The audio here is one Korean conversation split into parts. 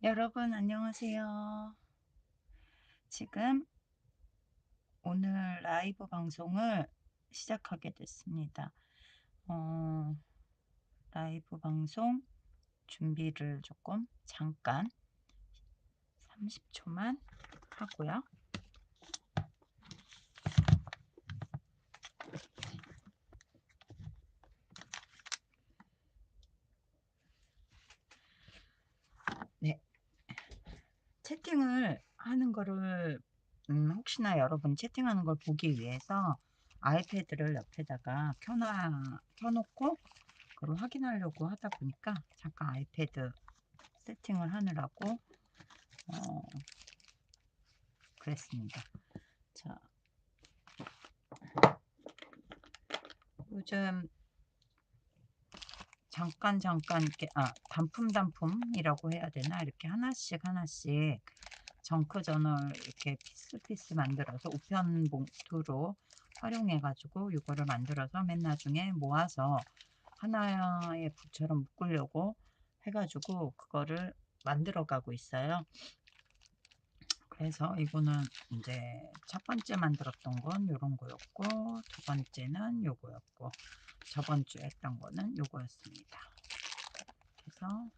여러분 안녕하세요. 지금 오늘 라이브 방송을 시작하게 됐습니다. 어, 라이브 방송 준비를 조금 잠깐 30초만 하고요. 네, 채팅을 하는 거를 혹시나 여러분 채팅하는 걸 보기 위해서 아이패드를 옆에다가 켜놓고 그걸 확인하려고 하다 보니까 잠깐 아이패드 세팅을 하느라고 어, 그랬습니다. 자, 요즘 잠깐 이렇게 단품이라고 해야 되나? 이렇게 하나씩 정크 저널 이렇게 피스 만들어서 우편 봉투로 활용해 가지고 이거를 만들어서 맨 나중에 모아서 하나의 북처럼 묶으려고 해 가지고 그거를 만들어 가고 있어요. 그래서 이거는 이제 첫 번째 만들었던 건 요런 거였고, 두 번째는 요거였고, 저번 주에 했던 거는 요거였습니다. 그래서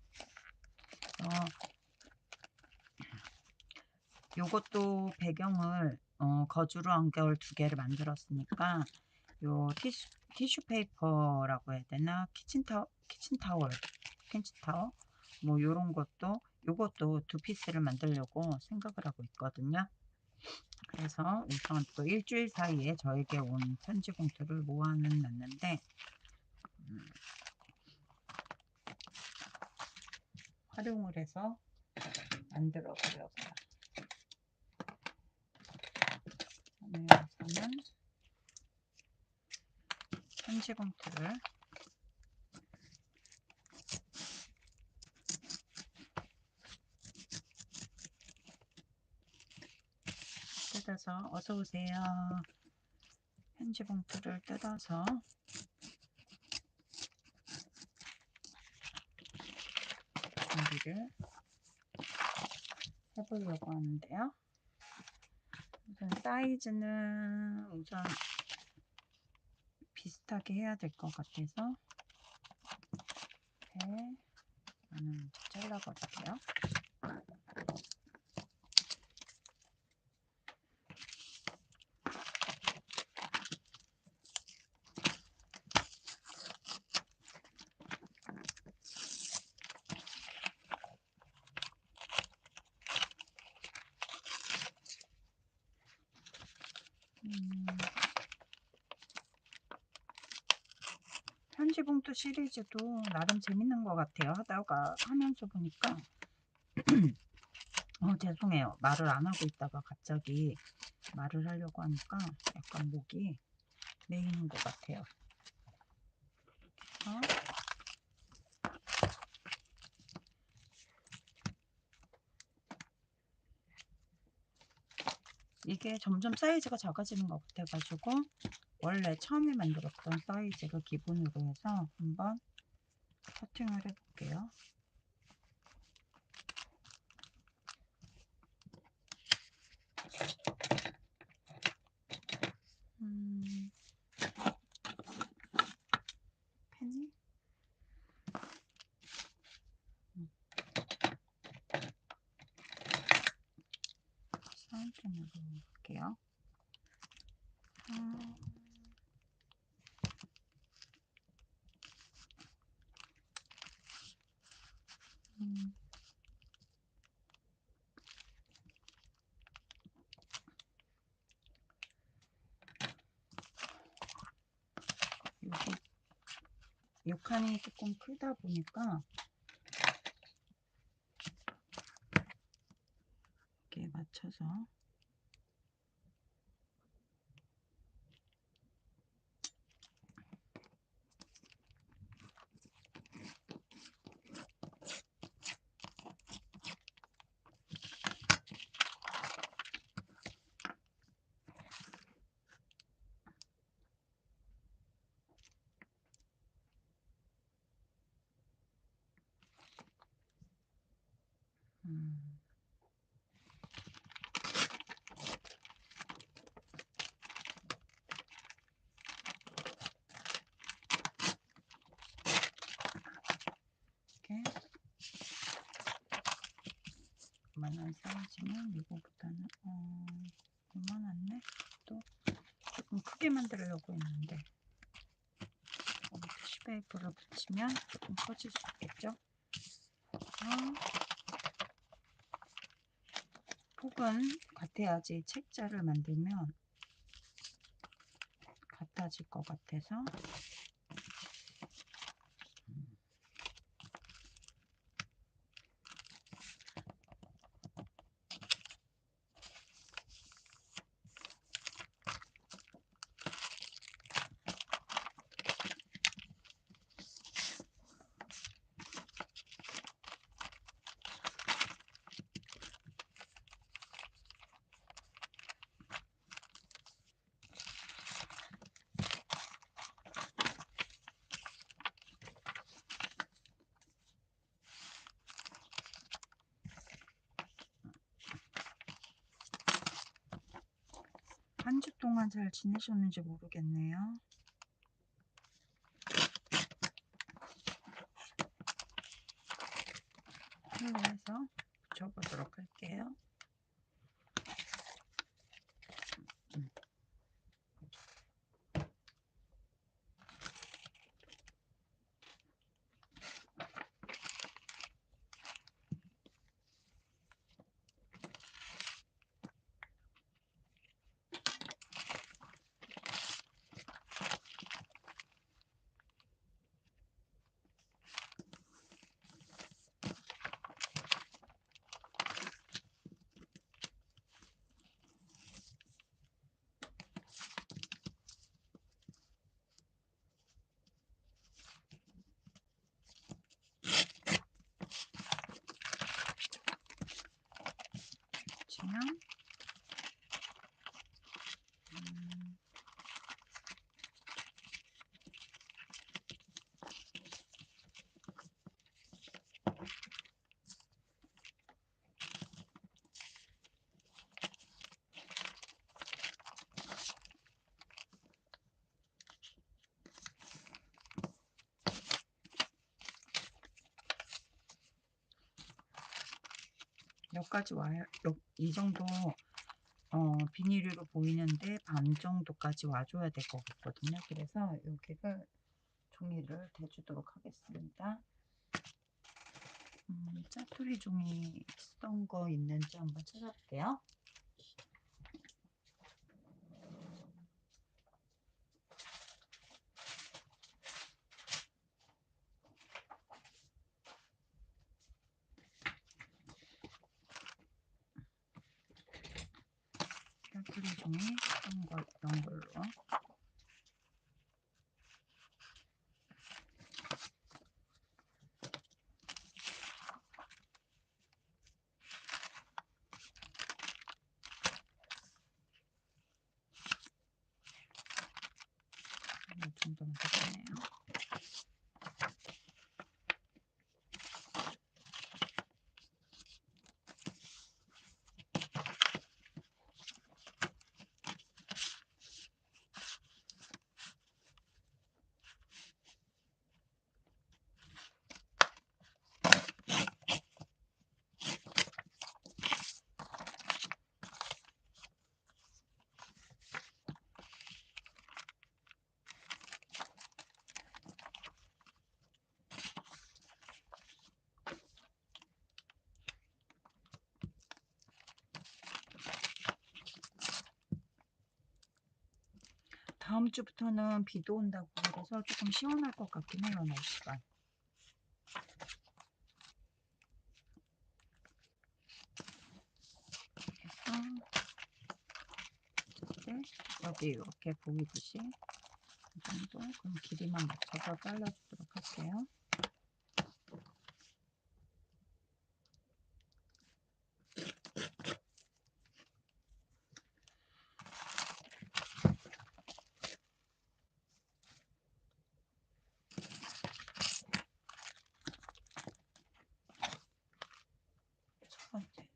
요것도 배경을 거주로 한결 두 개를 만들었으니까 요 티슈 페이퍼라고 해야 되나, 키친타워 뭐 요런 것도 요것도 두 피스를 만들려고 생각을 하고 있거든요. 그래서 우선 또 일주일 사이에 저에게 온 편지 봉투를 모아는 놨는데 활용을 해서 만들어 보려고요. 우선은 편지 봉투를 뜯어서 어서 오세요. 편지 봉투를 뜯어서 준비를 해보려고 하는데요. 우선 사이즈는 우선 비슷하게 해야 될 것 같아서 저는 잘라버릴게요. 편지 봉투 시리즈도 나름 재밌는 것 같아요. 하면서 보니까 죄송해요. 말을 안 하고 있다가 갑자기 말을 하려고 하니까 약간 목이 메이는 것 같아요. 이게 점점 사이즈가 작아지는 것 같아가지고 원래 처음에 만들었던 사이즈를 기본으로 해서 한번 커팅을 해볼게요. 펜이? 사인펜으로 할게요. 이 칸이 조금 크다 보니까 이렇게 맞춰서 음. 이렇게 이만한 사이즈면 이거보다는 이만한데 또 조금 크게 만들려고 했는데 티슈페이퍼를 붙이면 조금 커질 수 있겠죠. 폭은 같아야지 책자를 만들면 같아질 것 같아서 한 주 동안 잘 지내셨는지 모르겠네요. 컬러 해서 붙여보도록 할게요. 붙이면 여기까지 와요. 이 정도 비닐으로 보이는데 반 정도까지 와줘야 될 것 같거든요. 그래서 여기를 종이를 대주도록 하겠습니다. 짜투리 종이 쓰던 거 있는지 한번 찾아볼게요. 짜투리 종이 쓰던 거 이런 걸로. 이 정도면 되겠네요. 다음 주부터는 비도 온다고 그래서 조금 시원할 것 같긴 해요, 날씨가. 그래서 여기 이렇게 보이듯이 이 정도 그럼 길이만 맞춰서 잘라주도록 할게요.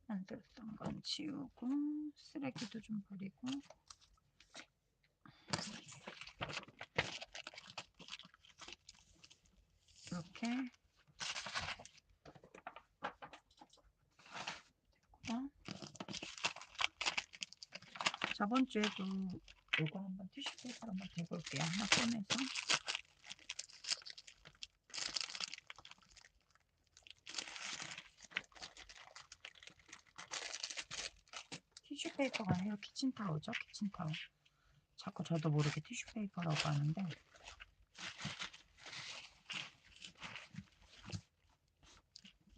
안 썼던 건 지우고 쓰레기도 좀 버리고 이렇게 됐고, 저번 주에도 이거 한번 티슈페이퍼 한번 대볼게요. 하나 꺼내서 티슈페이퍼가 아니라 키친타올이죠. 키친타올. 자꾸 저도 모르게 티슈페이퍼라고 하는데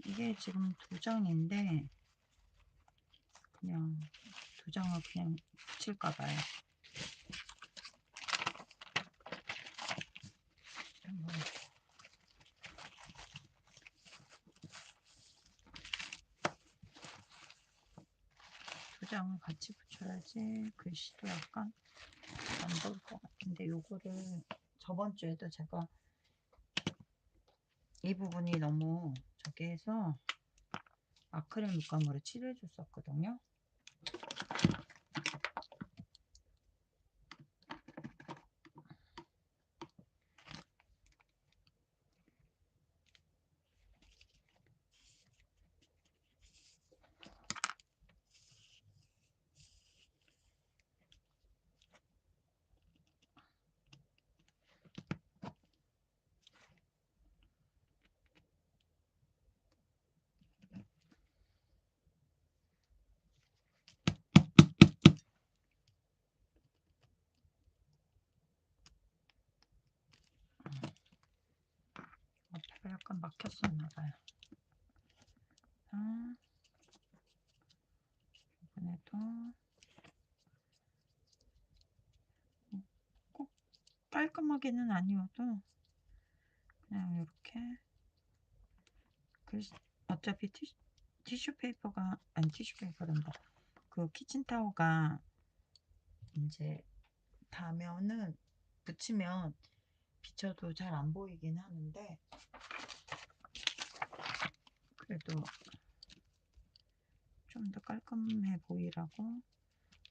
이게 지금 2장인데 그냥 2장을 그냥 붙일까봐요. 한번 2장을 같이 붙여야지 글씨도 약간 안 보일 것 같은데, 요거를 저번 주에도 제가 이 부분이 너무 저기 해서 아크릴 물감으로 칠해 줬었거든요. 앞에가 약간 막혔었나봐요. 이번에도 꼭 깔끔하게는 아니어도 그냥 이렇게 어차피 티슈페이퍼가 아니 티슈페이퍼란다. 그 키친타올가 이제 닿으면은 붙이면 비쳐도 잘 안 보이긴 하는데 그래도 좀 더 깔끔해 보이라고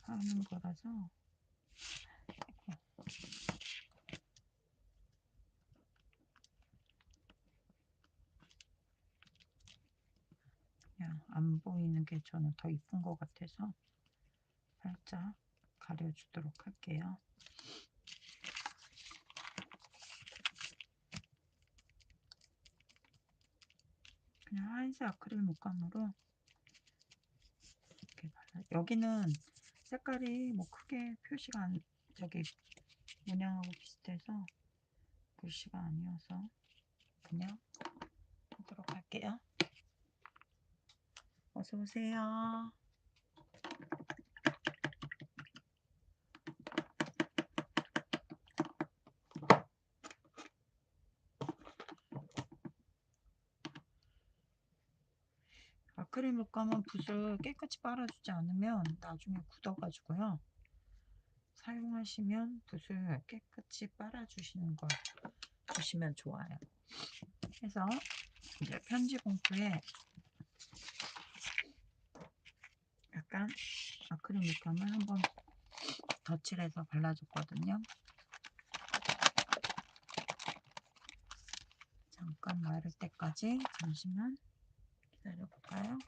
하는 거라서 그냥 안 보이는 게 저는 더 이쁜 것 같아서 살짝 가려주도록 할게요. 그냥 하얀색 아크릴 물감으로 이렇게 발라. 여기는 색깔이 뭐 크게 표시가 안, 저기 문양하고 비슷해서 글씨가 아니어서 그냥 하도록 할게요. 어서 오세요. 아크릴 물감은 붓을 깨끗이 빨아주지 않으면 나중에 굳어가지고요. 사용하시면 붓을 깨끗이 빨아주시는 걸 주시면 좋아요. 그래서 이제 편지 봉투에 약간 아크릴 물감을 한번 덧칠해서 발라줬거든요. 잠깐 마를 때까지 잠시만 기다려볼까요?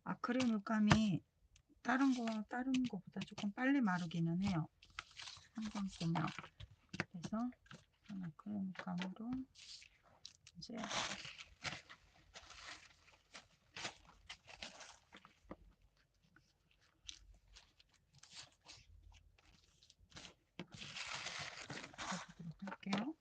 아크릴 물감이 다른 거보다 조금 빨리 마르기는 해요. 형광조명 해서 크림감으로 이제 해보도록 할게요.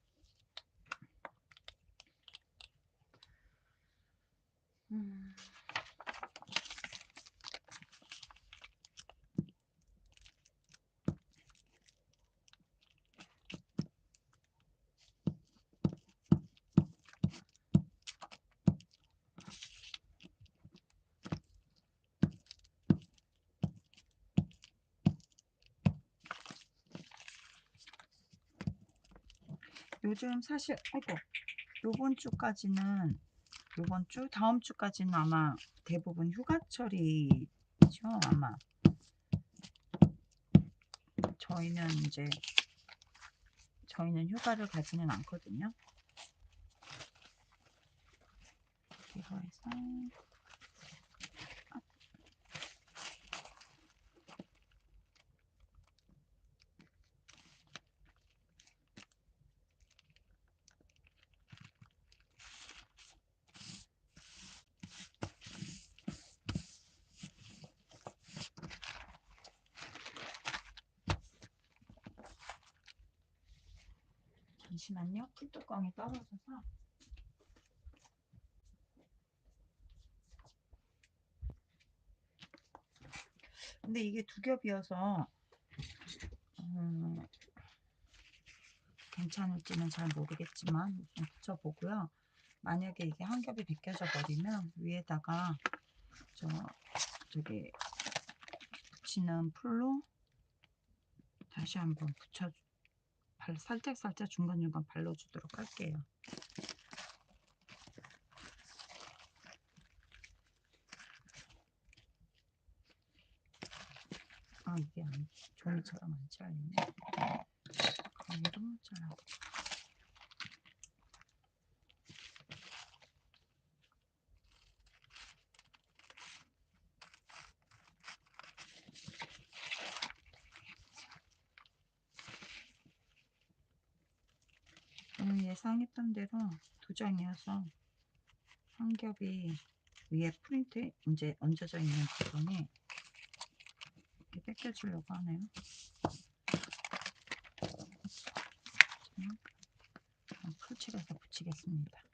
요즘 사실 요번 주까지는 요번 주 다음 주까지는 아마 대부분 휴가철이죠. 아마 저희는 휴가를 가지는 않거든요. 이거 해서 잠시만요. 풀뚜껑이 떨어져서. 근데 이게 두 겹이어서 괜찮을지는 잘 모르겠지만 좀 붙여보고요. 만약에 이게 한 겹이 벗겨져 버리면 위에다가 저기 붙이는 풀로 다시 한번 살짝 중간중간 발라주도록 할게요. 이게 종이처럼 안 잘리네. 가위로 잘라. 예상했던 대로 두 장이어서 한 겹이 위에 프린트 이제 얹어져 있는 부분이 이렇게 뺏겨주려고 하네요. 풀칠해서 붙이겠습니다.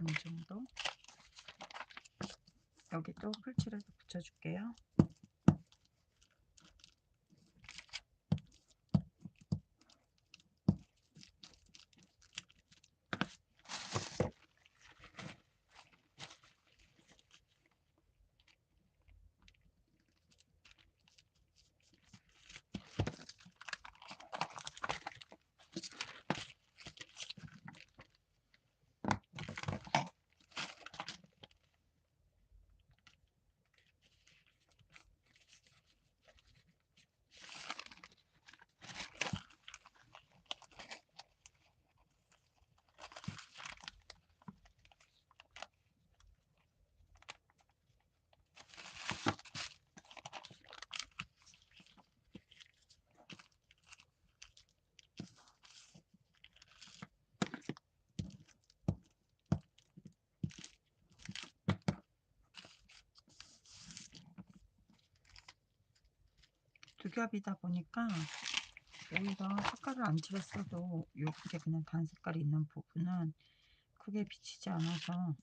이 정도. 여기 또 풀칠해서 붙여줄게요. 두 겹이다 보니까 오히려 색깔을 안 칠했어도 요렇게 그냥 단 색깔이 있는 부분은 크게 비치지 않아서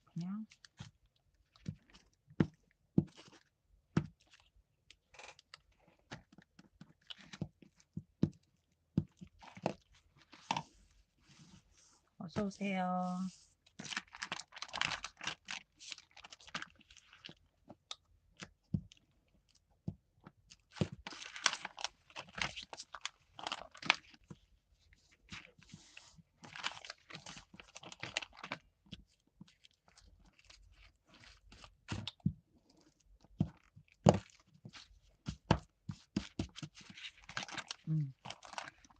그냥 어서 오세요.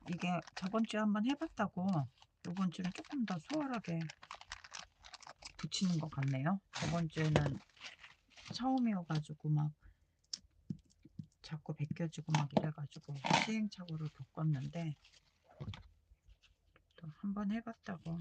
이게 저번 주에 한번 해 봤다고 요번 주는 조금 더 수월하게 붙이는 것 같네요. 저번 주에는 처음이어 가지고 막 자꾸 벗겨지고 막 이래 가지고 시행착오를 겪었는데 또 한번 해 봤다고.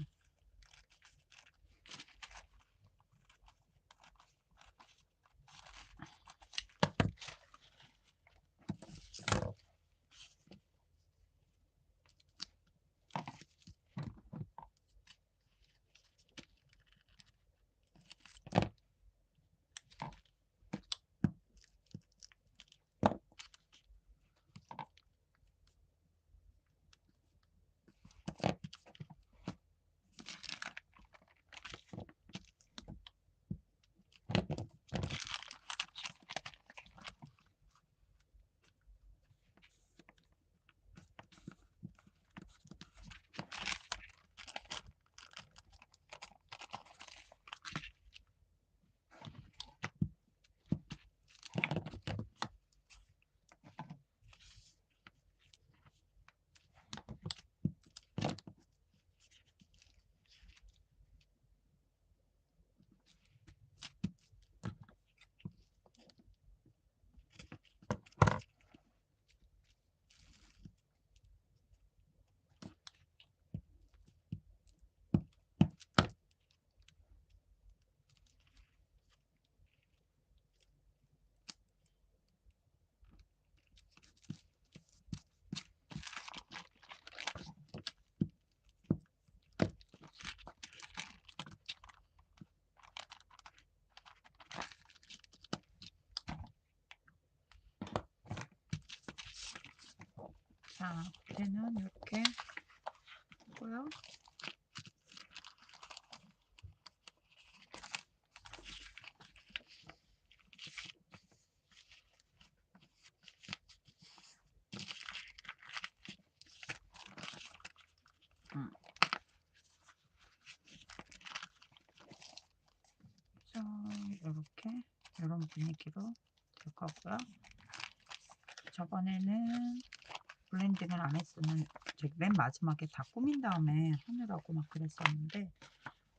자, 겉에는 이렇게 했고요. 이렇게 이런 분위기로 될 거고요. 저번에는 블렌딩을 안 했으면 저기 맨 마지막에 다 꾸민 다음에 하느라고 막 그랬었는데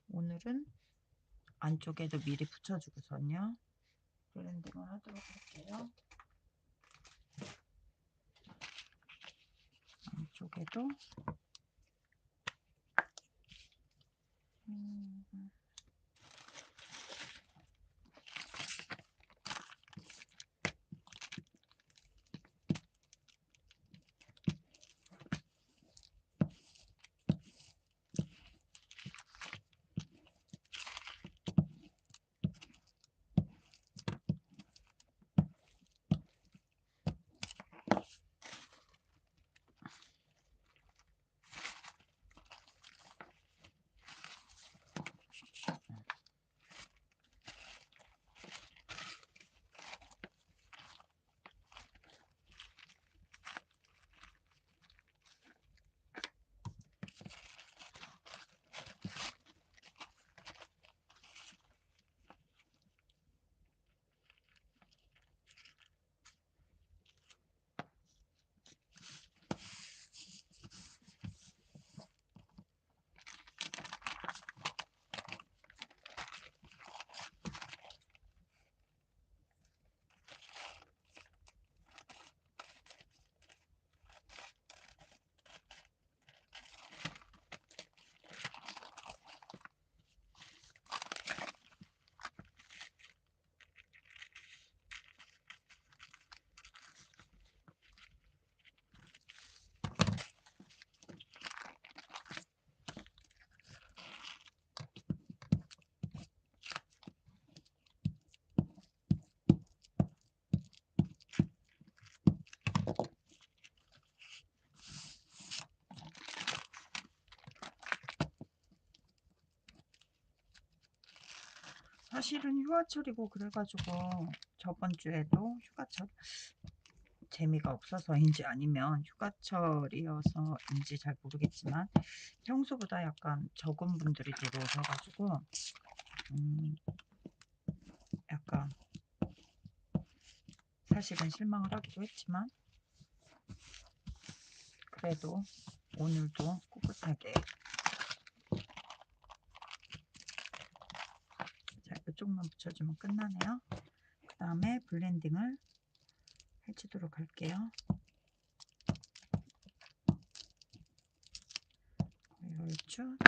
오늘은 안쪽에도 미리 붙여주고선요 블렌딩을 하도록 할게요. 안쪽에도 사실은 휴가철이고 그래가지고 저번 주에도 휴가철 재미가 없어서인지 아니면 휴가철이어서인지 잘 모르겠지만 평소보다 약간 적은 분들이 들어오셔가지고 약간 사실은 실망을 하기도 했지만 그래도 오늘도 꿋꿋하게 자, 이쪽만 붙여주면 끝나네요. 그 다음에 블렌딩을 해주도록 할게요. 10줄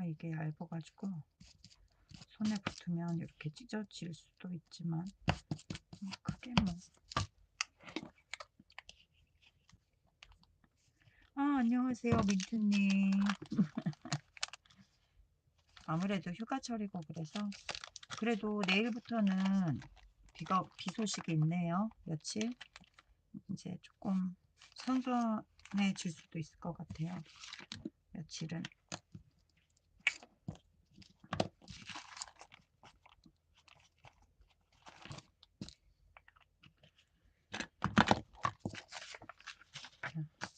이게 얇아가지고 손에 붙으면 이렇게 찢어질 수도 있지만 크게 뭐. 안녕하세요 민트님. 아무래도 휴가철이고 그래서 그래도 내일부터는 비 소식이 있네요. 며칠 이제 조금 선선해질 수도 있을 것 같아요. 며칠은.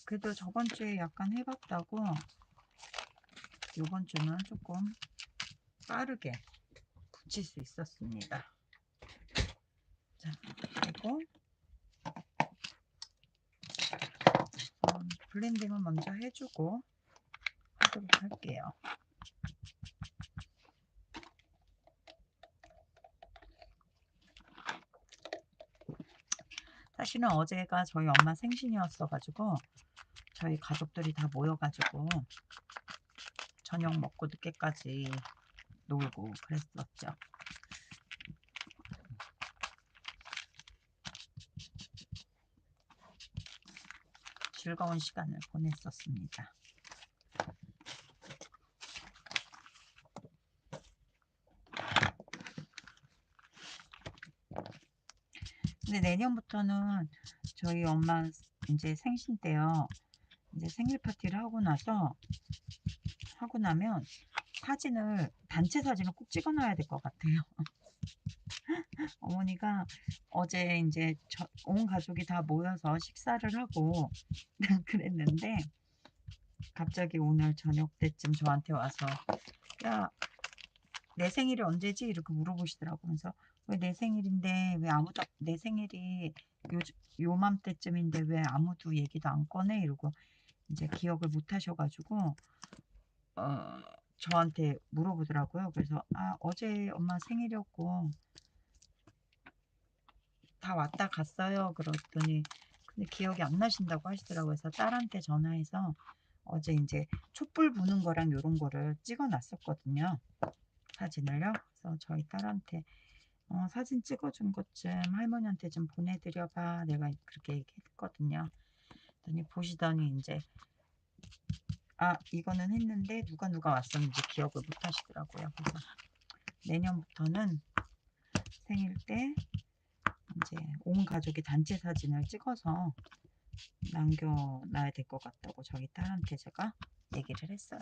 그래도 저번 주에 약간 해봤다고 이번 주는 조금 빠르게 붙일 수 있었습니다. 자, 그리고 블렌딩을 먼저 해주고 하도록 할게요. 사실은 어제가 저희 엄마 생신이었어가지고 저희 가족들이 다 모여가지고 저녁 먹고 늦게까지 놀고 그랬었죠. 즐거운 시간을 보냈었습니다. 근데 내년부터는 저희 엄마 이제 생신 때요. 이제 생일 파티를 하고 나면 사진을 단체 사진을 꼭 찍어놔야 될 것 같아요. 어머니가 어제 이제 온 가족이 다 모여서 식사를 하고 그랬는데 갑자기 오늘 저녁 때쯤 저한테 와서 야, 내 생일이 언제지? 이렇게 물어보시더라고요. 그래서 왜 내 생일인데 왜 아무도 내 생일이 요맘때쯤인데 왜 아무도 얘기도 안 꺼내? 이러고 이제 기억을 못 하셔가지고 저한테 물어보더라고요. 그래서 어제 엄마 생일이었고 다 왔다 갔어요. 그랬더니 근데 기억이 안 나신다고 하시더라고요. 그래서 딸한테 전화해서 어제 이제 촛불 부는 거랑 이런 거를 찍어 놨었거든요. 사진을요. 그래서 저희 딸한테 사진 찍어준 것 좀 할머니한테 좀 보내드려봐. 내가 그렇게 얘기했거든요. 그랬더니 보시더니 이제 이거는 했는데 누가 왔었는지 기억을 못 하시더라고요. 그래서 내년부터는 생일 때 이제 온 가족이 단체 사진을 찍어서 남겨놔야 될 것 같다고 저희 딸한테 제가 얘기를 했어요.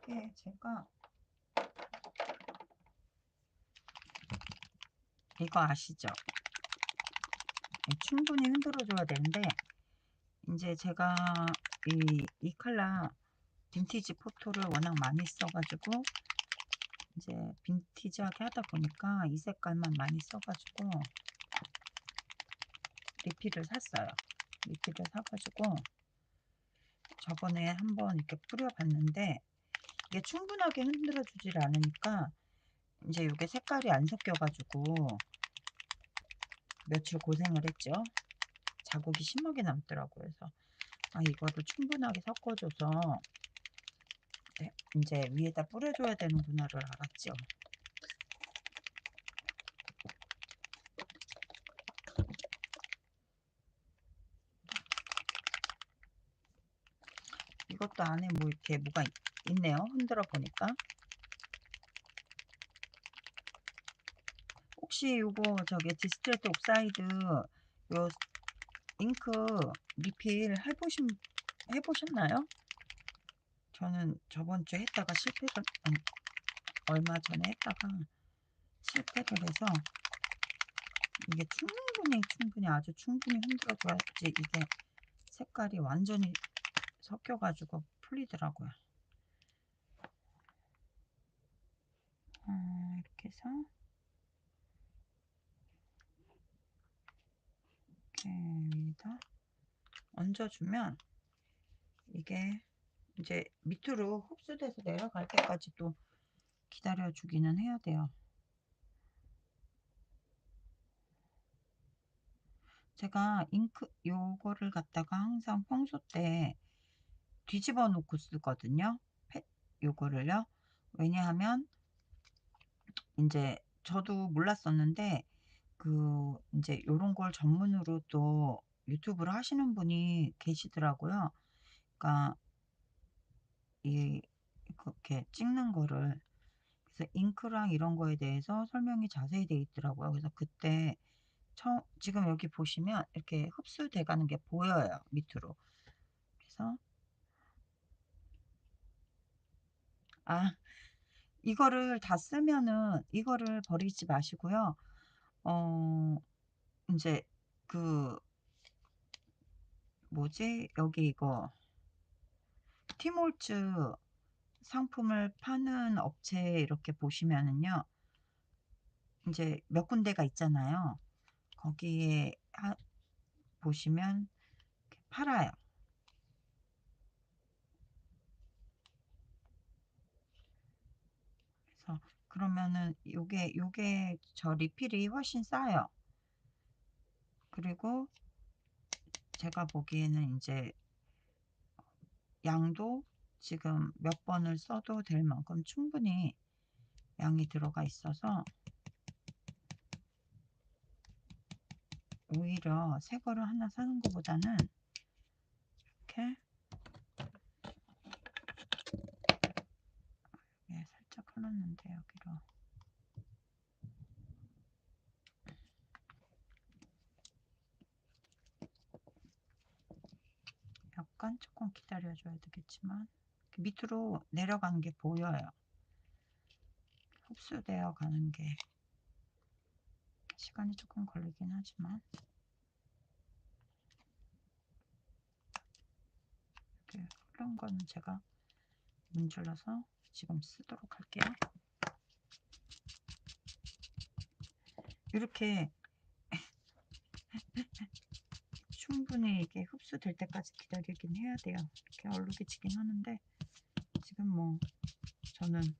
이게 제가 이거 아시죠? 충분히 흔들어 줘야 되는데, 이제 제가 이 컬러 빈티지 포토를 워낙 많이 써 가지고 이제 빈티지하게 하다 보니까 이 색깔만 많이 써 가지고 리필을 샀어요. 리필을 사 가지고 저번에 한번 이렇게 뿌려 봤는데 이게 충분하게 흔들어 주질 않으니까 이제 이게 색깔이 안 섞여 가지고 며칠 고생을 했죠. 자국이 심하게 남더라고요. 그래서 이거를 충분하게 섞어 줘서 네, 인제 위에다 뿌려 줘야 되는구나를 알았죠. 이것도 안에 뭐 이렇게 뭐가 있네요, 흔들어 보니까. 혹시 요거 저기 디스트레이트 옵사이드 요 잉크 리필 해 보셨나요? 저는 저번 주에 했다가 실패를 아니 얼마 전에 했다가 실패를 해서 이게 충분히 아주 충분히 흔들어 줘야지 이게 색깔이 완전히 섞여 가지고 풀리더라고요. 이렇게 해서 이렇게 위에다 얹어 주면 이게 이제 밑으로 흡수돼서 내려갈 때까지 또 기다려 주기는 해야 돼요. 제가 잉크 요거를 갖다가 항상 평소 때 뒤집어 놓고 쓰거든요. 요거를요. 왜냐하면 인제 저도 몰랐었는데 인제 요런 걸 전문으로 또 유튜브를 하시는 분이 계시더라고요. 그러니까 이 그렇게 찍는 거를 그래서 잉크랑 이런 거에 대해서 설명이 자세히 돼 있더라고요. 그래서 그때 지금 여기 보시면 이렇게 흡수돼 가는 게 보여요, 밑으로. 그래서 아 이거를 다 쓰면은 이거를 버리지 마시고요. 어 인제 그 뭐지? 여기 이거 티몰츠 상품을 파는 업체 이렇게 보시면은요. 인제 몇 군데가 있잖아요. 거기에 보시면 이렇게 팔아요. 그래서 그러면은 요게 저 리필이 훨씬 싸요. 그리고 제가 보기에는 인제 양도 지금 몇 번을 써도 될 만큼 충분히 양이 들어가 있어서 오히려 새 거를 하나 사는 것보다는 이렇게 살짝 흘렀는데 여기로 약간 조금 기다려 줘야 되겠지만 밑으로 내려간 게 보여요. 흡수되어 가는 게 시간이 조금 걸리긴 하지만 이렇게 흐른 거는 제가 문질러서 지금 쓰도록 할게요. 이렇게 충분히 이게 흡수될 때까지 기다리긴 해야 돼요. 이렇게 얼룩이지긴 하는데 지금 뭐 저는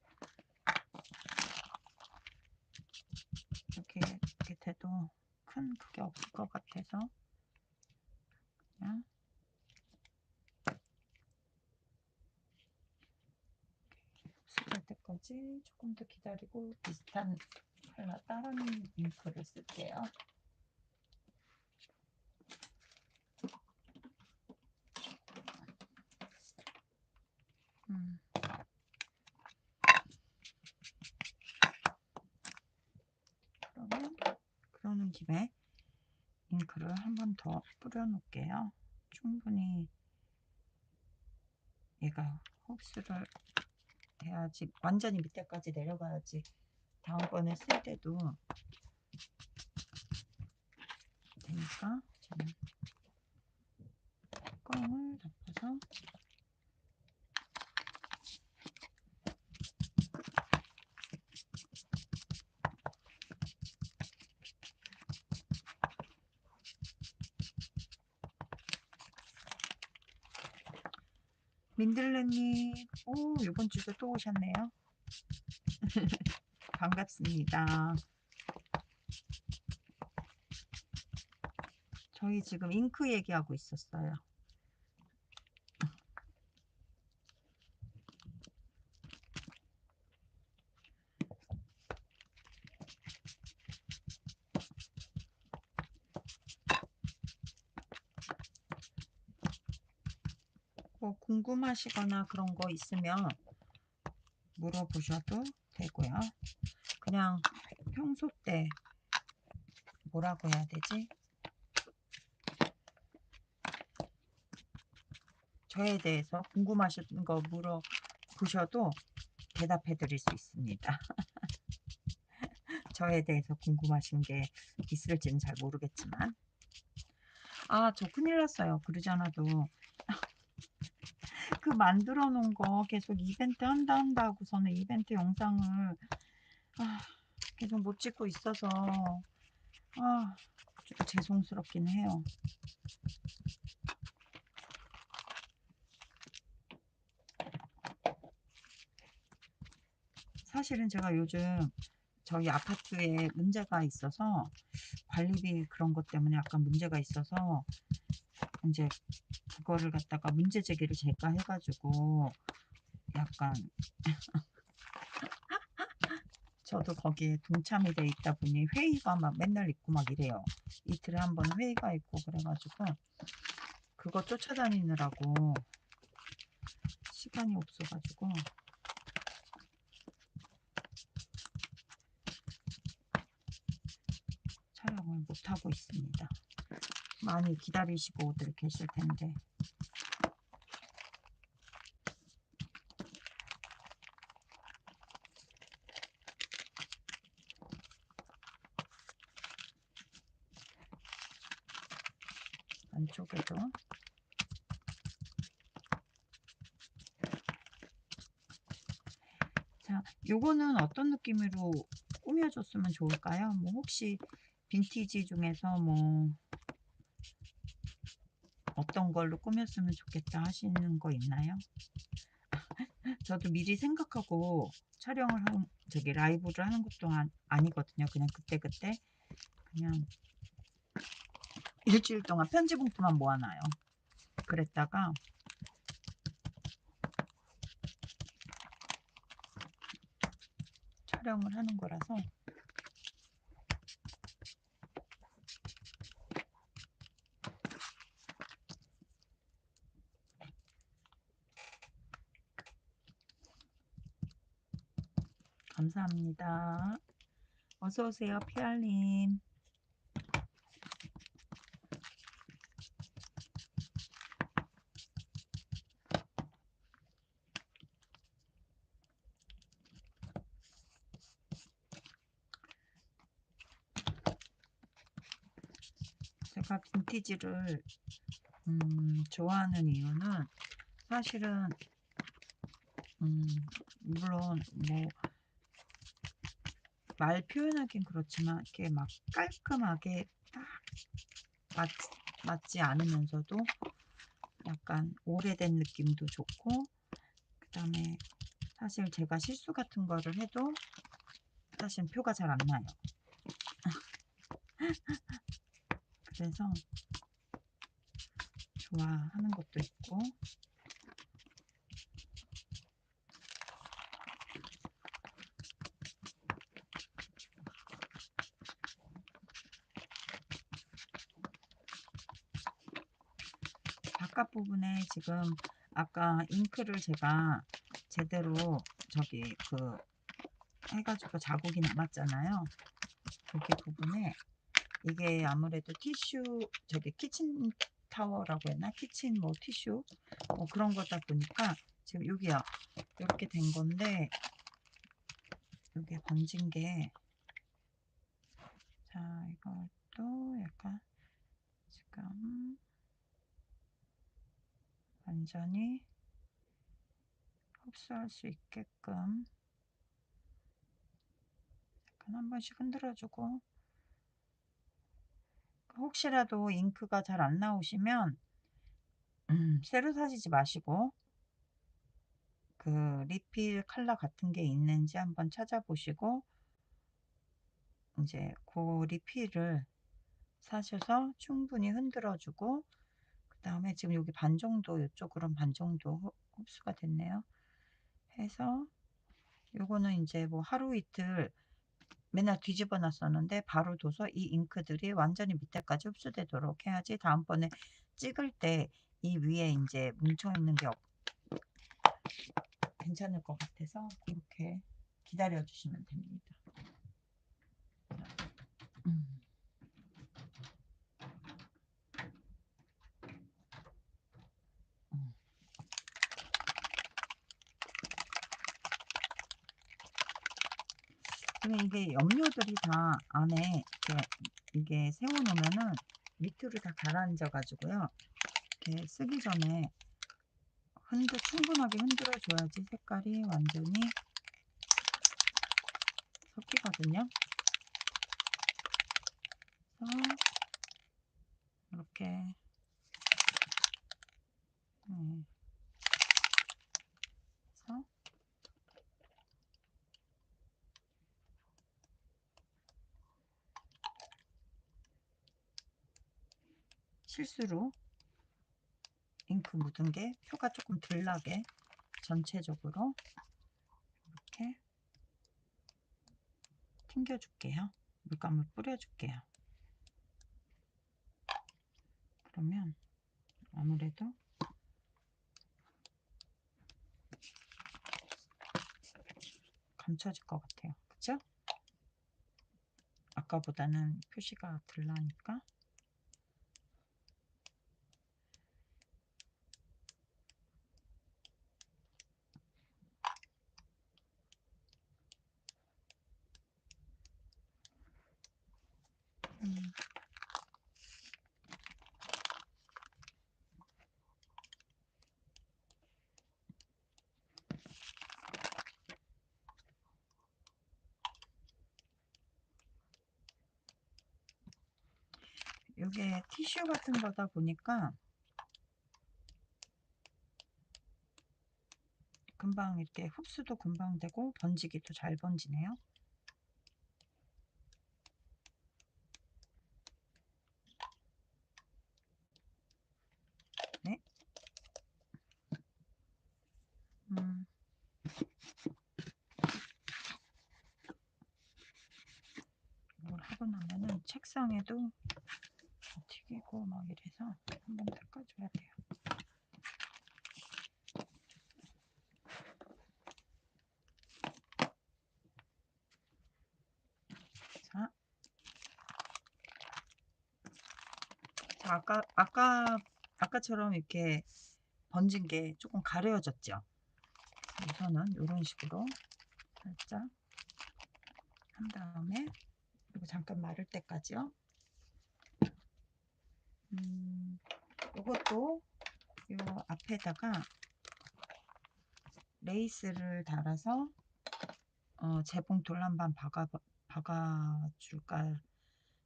이렇게 돼도 큰 그게 없을 것 같아서 그냥 흡수될 때까지 조금 더 기다리고 비슷한 컬러 다른 잉크를 쓸게요. 음. 그러는 김에 잉크를 한 번 더 뿌려 놓을게요. 충분히 얘가 흡수를 해야지 완전히 밑에까지 내려가야지 다음번에 쓸 때도 되니까 저는 뚜껑을 덮어서 민들레님, 오, 이번 주도 또 오셨네요. 반갑습니다. 저희 지금 잉크 얘기하고 있었어요. 뭐 궁금하시거나 그런 거 있으면 물어보셔도 되고요. 그냥 평소 때 뭐라고 해야 되지? 저에 대해서 궁금하신 거 물어보셔도 대답해 드릴 수 있습니다. 저에 대해서 궁금하신 게 있을지는 잘 모르겠지만. 아, 저 큰일 났어요. 그러지 않아도 그 만들어 놓은 거 계속 이벤트 한다 하고서는 이벤트 영상을 아, 계속 못 찍고 있어서 좀 죄송스럽긴 해요. 사실은 제가 요즘 저희 아파트에 문제가 있어서 관리비 그런 것 때문에 약간 문제가 있어서 이제 그거를 갖다가 문제 제기를 제가 해가지고 약간 저도 거기에 동참이 돼 있다 보니 회의가 막 맨날 있고 막 이래요. 이틀에 한 번 회의가 있고 그래가지고 그거 쫓아다니느라고 시간이 없어가지고 촬영을 못하고 있습니다. 많이 기다리시고들 계실 텐데. 안쪽에도 자, 요거는 어떤 느낌으로 꾸며줬으면 좋을까요? 뭐 혹시 빈티지 중에서 뭐 어떤 걸로 꾸몄으면 좋겠다 하시는 거 있나요? 저도 미리 생각하고 촬영을 저기 라이브를 하는 것도 아니거든요. 그냥 그때그때 그냥 일주일 동안 편지 봉투만 모아놔요. 그랬다가 촬영을 하는 거라서 감사합니다. 어서오세요, 피알님. 제가 빈티지를 좋아하는 이유는 사실은 물론 뭐 말 표현하긴 그렇지만 이렇게 막 깔끔하게 딱 맞지 않으면서도 약간 오래된 느낌도 좋고, 그 다음에 사실 제가 실수 같은 거를 해도 사실 표가 잘 안 나요. 그래서 좋아하는 것도 있고, 바깥 부분에 지금 아까 잉크를 제가 제대로 저기 그 해가지고 자국이 남았잖아요. 여기 부분에 이게 아무래도 티슈 저기 키친 타워라고 했나? 키친 뭐 티슈 뭐 그런 거다 보니까 지금 여기요 이렇게 된 건데 여기에 번진 게 자 이것도 약간 완전히 흡수할 수 있게끔 약간 한 번씩 흔들어주고, 혹시라도 잉크가 잘 안 나오시면 새로 사시지 마시고 그 리필 컬러 같은 게 있는지 한번 찾아보시고 이제 그 리필을 사셔서 충분히 흔들어주고, 그 다음에 지금 여기 반 정도, 이쪽으로는 반 정도 흡수가 됐네요. 해서 요거는 이제 뭐 하루 이틀 맨날 뒤집어 놨었는데 바로 둬서 이 잉크들이 완전히 밑에까지 흡수되도록 해야지 다음번에 찍을 때 이 위에 이제 뭉쳐 있는 게 괜찮을 것 같아서 이렇게 기다려 주시면 됩니다. 음. 음. 그러면 이게 염료들이 다 안에 이게 세워놓으면은 밑으로 다 가라앉아 가지고요. 이렇게 쓰기 전에 충분하게 흔들어 줘야지 색깔이 완전히 섞이거든요. 그래서 이렇게 그래서 실수로 잉크 묻은 게 표가 조금 덜 나게 전체적으로 이렇게 튕겨 줄게요. 물감을 뿌려 줄게요. 그러면 아무래도 감춰질 것 같아요. 그쵸? 아까보다는 표시가 덜 나니까. 이게 티슈 같은 거다 보니까 금방 이렇게 흡수도 금방 되고 번지기도 잘 번지네요. 네. 이걸 하고 나면은 책상에도 튀기고 막 이래서 한번 닦아줘야 돼요. 자, 아까처럼 이렇게 번진 게 조금 가려졌죠. 우선은 이런 식으로 살짝 한 다음에 그리고 잠깐 마를 때까지요. 이것도 이 앞에다가 레이스를 달아서 재봉돌 한번 박아줄까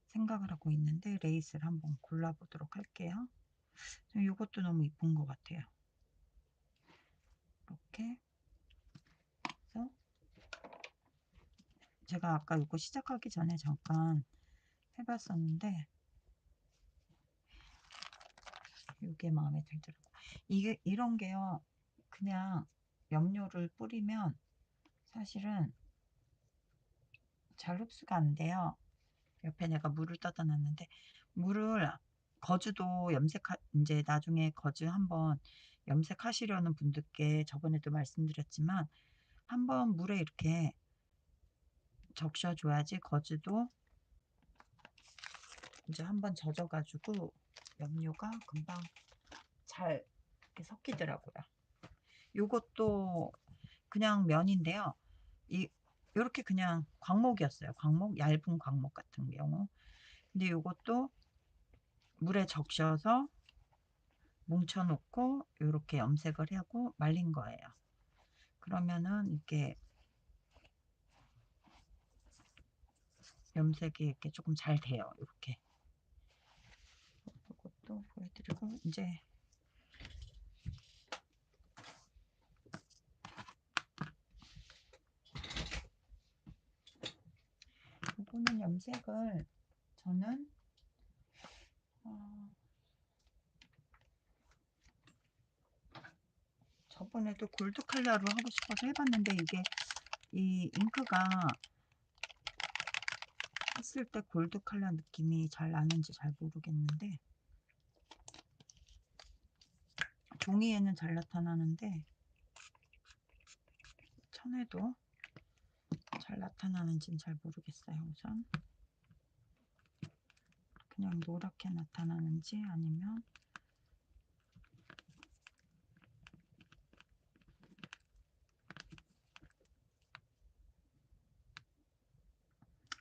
생각을 하고 있는데 레이스를 한번 골라보도록 할게요. 이것도 너무 이쁜 것 같아요. 이렇게 해서 제가 아까 이거 시작하기 전에 잠깐 해봤었는데 이게 마음에 들더라고요. 이게 이런 게요, 그냥 염료를 뿌리면 사실은 잘 흡수가 안 돼요. 옆에 내가 물을 떠다 놨는데 물을 거즈도 이제 나중에 거즈 한번 염색하시려는 분들께 저번에도 말씀드렸지만 한번 물에 이렇게 적셔줘야지 거즈도 이제 한번 젖어가지고 염료가 금방 잘 이렇게 섞이더라고요. 요것도 그냥 면인데요. 요렇게 그냥 광목이었어요. 얇은 광목 같은 경우. 근데 요것도 물에 적셔서 뭉쳐 놓고 요렇게 염색을 하고 말린 거예요. 그러면은 이렇게 염색이 이렇게 조금 잘 돼요. 이렇게. 이것도 보여드리고 이제 이거는 염색을 저는 저번에도 골드 컬러로 하고 싶어서 해봤는데 이게 이 잉크가 했을 때 골드 컬러 느낌이 잘 나는지 잘 모르겠는데 종이에는 잘 나타나는데 천에도 잘 나타나는지는 잘 모르겠어요. 우선 그냥 노랗게 나타나는지 아니면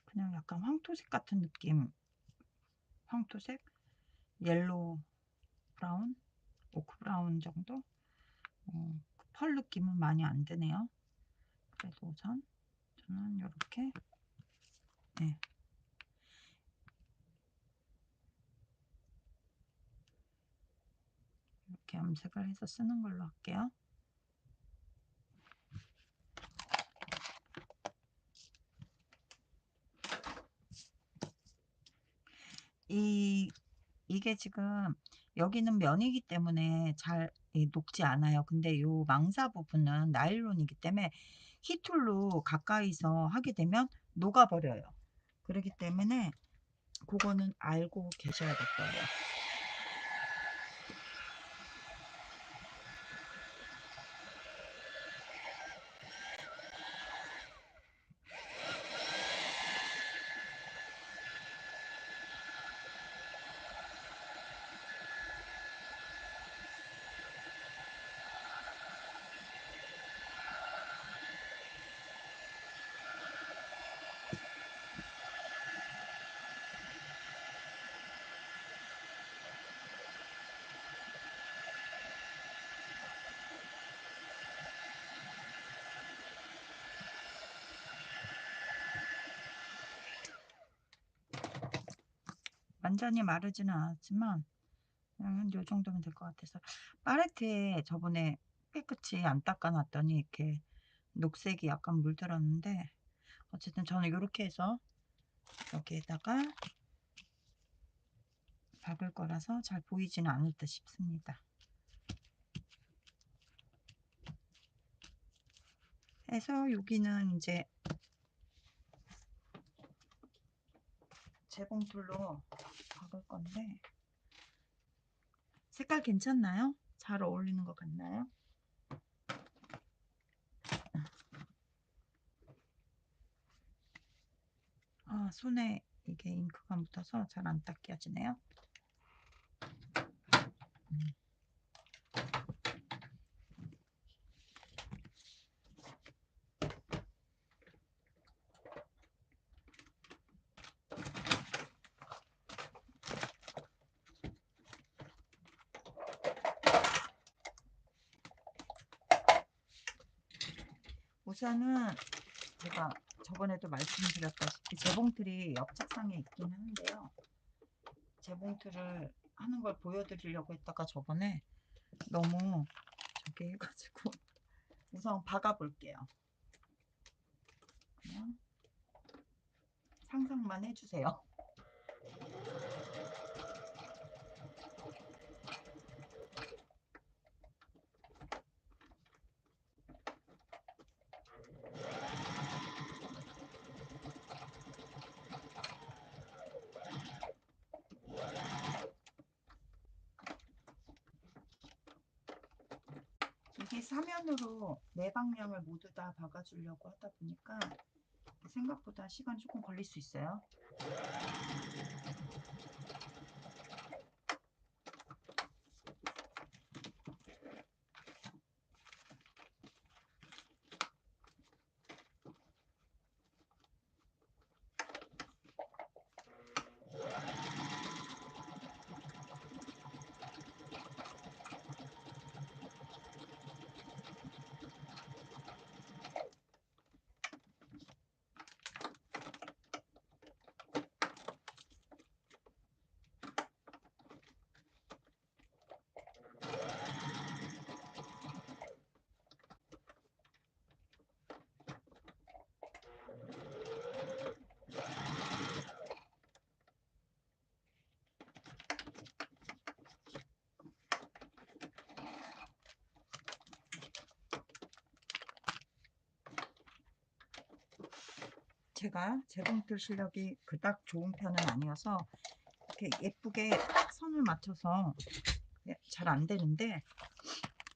그냥 약간 황토색 같은 느낌, 황토색, 옐로우 브라운, 오크 브라운 정도. 펄 느낌은 많이 안 드네요. 그래서 우선 저는 이렇게 네. 이렇게 염색을 해서 쓰는 걸로 할게요. 이게 지금 여기는 면이기 때문에 잘 녹지 않아요. 근데 요 망사 부분은 나일론이기 때문에 히툴로 가까이서 하게 되면 녹아버려요. 그렇기 때문에 그거는 알고 계셔야 될 거예요. 완전히 마르지는 않았지만 한 요 정도면 될 것 같아서 팔레트에 저번에 깨끗이 안 닦아놨더니 이렇게 녹색이 약간 물들었는데 어쨌든 저는 이렇게 해서 여기에다가 박을 거라서 잘 보이지는 않을 듯 싶습니다. 해서 여기는 이제 재봉틀로 박을 건데 색깔 괜찮나요? 잘 어울리는 것 같나요? 손에 이게 잉크가 묻어서 잘 안 닦여지네요. 우선은 제가 저번에도 말씀드렸다시피 재봉틀이 옆책상에 있긴 한데요. 재봉틀을 하는 걸 보여드리려고 했다가 저번에 너무 저기 해가지고 우선 박아 볼게요. 그냥 상상만 해주세요. 이게 사면으로 네 방향을 모두 다 박아주려고 하다 보니까 생각보다 시간이 조금 걸릴 수 있어요. 제가 재봉틀 실력이 그닥 좋은 편은 아니어서 이렇게 예쁘게 선을 맞춰서 잘 안 되는데,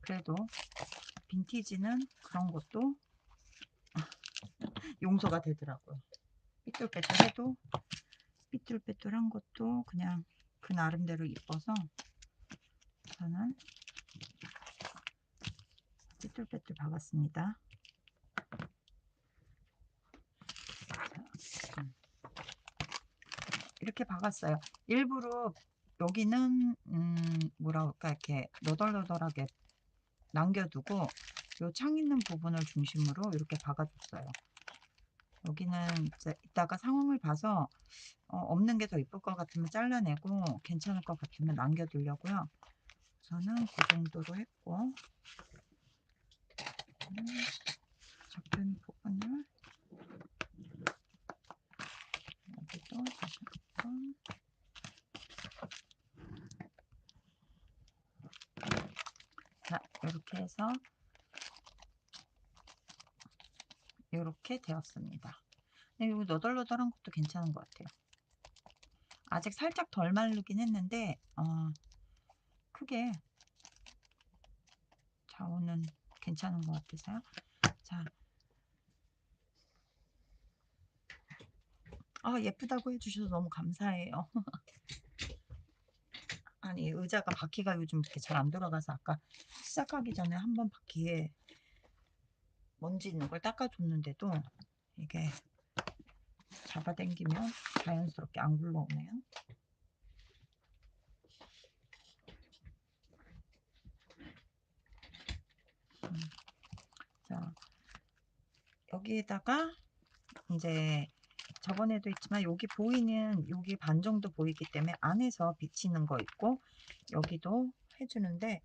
그래도 빈티지는 그런 것도 용서가 되더라고요. 삐뚤빼뚤해도, 삐뚤빼뚤한 것도 그냥 그 나름대로 이뻐서 저는 삐뚤빼뚤 박았습니다. 자, 이렇게 박았어요. 일부러 여기는 뭐라 그럴까, 이렇게 너덜너덜하게 남겨두고 요 창 있는 부분을 중심으로 이렇게 박아줬어요. 여기는 이제 이따가 상황을 봐서 없는 게 더 이쁠 것 같으면 잘라내고 괜찮을 것 같으면 남겨두려고요. 저는 그 정도로 했고, 접힌 부분을 여기도 다시 한번, 자, 이렇게 해서 이렇게 되었습니다. 이거 너덜너덜한 것도 괜찮은 것 같아요. 아직 살짝 덜 마르긴 했는데 크게 좌우는 괜찮은 것 같아서요. 자, 예쁘다고 해주셔서 너무 감사해요. 아니, 의자가 바퀴가 요즘 이렇게 잘 안 돌아가서 아까 시작하기 전에 한번 바퀴에 먼지 있는 걸 닦아줬는데도 이게 잡아당기면 자연스럽게 안 굴러오네요. 자, 여기에다가 이제 저번에도 있지만 여기 보이는, 여기 반 정도 보이기 때문에 안에서 비치는 거 있고 여기도 해주는데,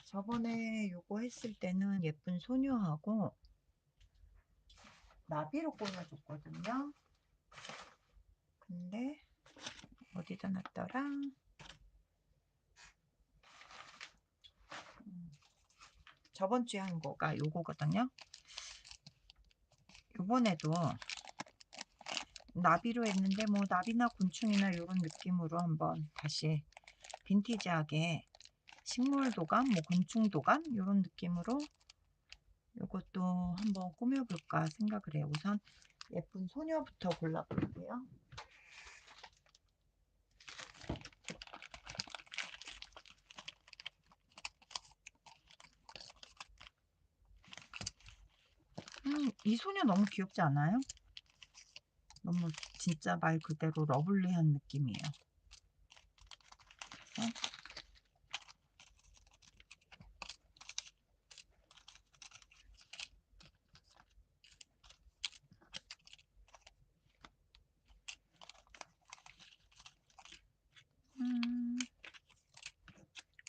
저번에 요거 했을 때는 예쁜 소녀하고 나비로 꾸며줬거든요. 근데 어디다 놨더라? 저번 주에 한 거가 요거거든요. 요번에도 나비로 했는데 뭐 나비나 곤충이나 이런 느낌으로 한번 다시 빈티지하게 식물 도감, 뭐 곤충 도감 이런 느낌으로 이것도 한번 꾸며볼까 생각을 해요. 우선 예쁜 소녀부터 골라볼게요. 이 소녀 너무 귀엽지 않아요? 너무 진짜 말 그대로 러블리한 느낌이에요.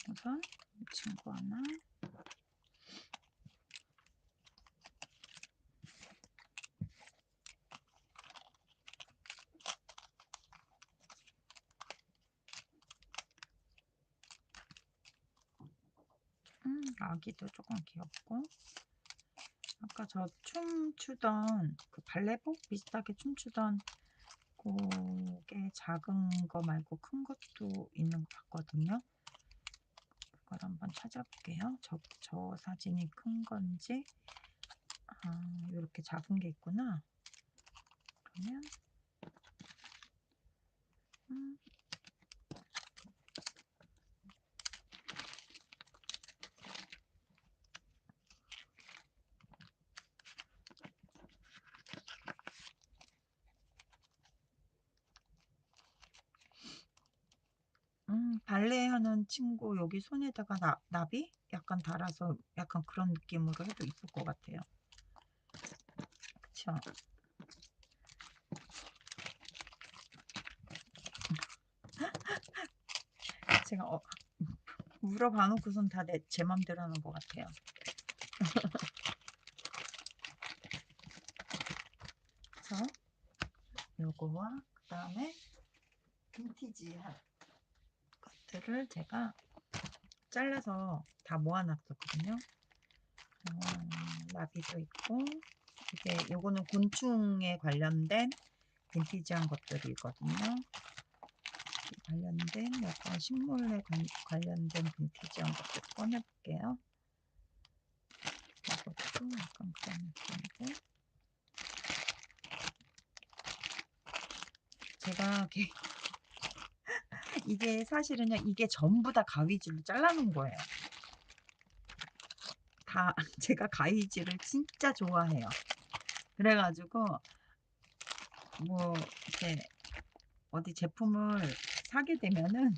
우선 이 친구 하나, 아기도 조금 귀엽고, 아까 저 춤추던 그 발레복 비슷하게 춤추던 그게 작은 거 말고 큰 것도 있는 것 같거든요. 그걸 한번 찾아볼게요. 저 사진이 큰 건지. 이렇게 작은 게 있구나. 그러면 발레 하는 친구 여기 손에다가 나비 약간 달아서 약간 그런 느낌으로 해도 이쁠 것 같아요. 그쵸? 제가 물어봐 놓고선 다 제 맘대로 하는 것 같아요. 그래서 요거와 그 다음에 빈티지한 것들을 제가 잘라서 다 모아놨었거든요. 나비도 있고 이게 요거는 곤충에 관련된 빈티지한 것들이거든요. 관련된 약간 식물에 관련된 빈티지한 것들 꺼내볼게요. 이것도 약간 그런 느낌이고, 제가 이게 사실은요, 이게 전부 다 가위질로 잘라놓은 거예요. 다 제가 가위질을 진짜 좋아해요. 그래가지고 뭐 이렇게 어디 제품을 사게 되면은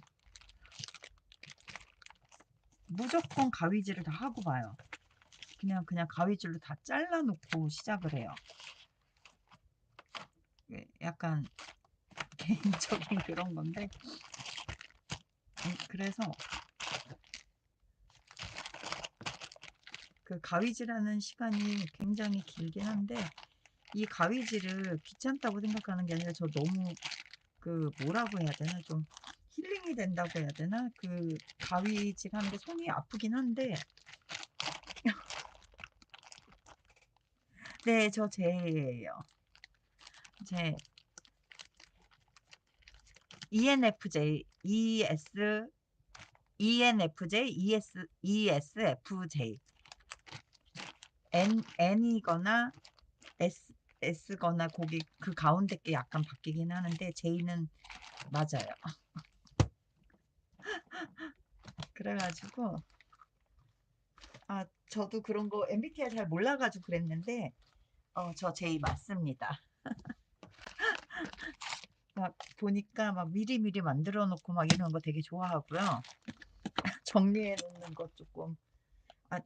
무조건 가위질을 다 하고 봐요. 그냥 가위질로 다 잘라놓고 시작을 해요. 약간 개인적인 그런 건데, 그래서 그 가위질하는 시간이 굉장히 길긴 한데, 이 가위질을 귀찮다고 생각하는 게 아니라 저 너무 그 뭐라고 해야 되나, 좀 힐링이 된다고 해야 되나, 그 가위질 하는데 손이 아프긴 한데. 네, 저 제예요. 제 ENFJ, ENFJ, ESFJ. N이거나 S거나 거기 그 가운데 게 약간 바뀌긴 하는데 J는 맞아요. 그래가지고 저도 그런 거 MBTI 잘 몰라가지고 그랬는데, 저 J 맞습니다. 막 보니까 막 미리미리 만들어 놓고 막 이런 거 되게 좋아하고요. 정리해 놓는 거 조금,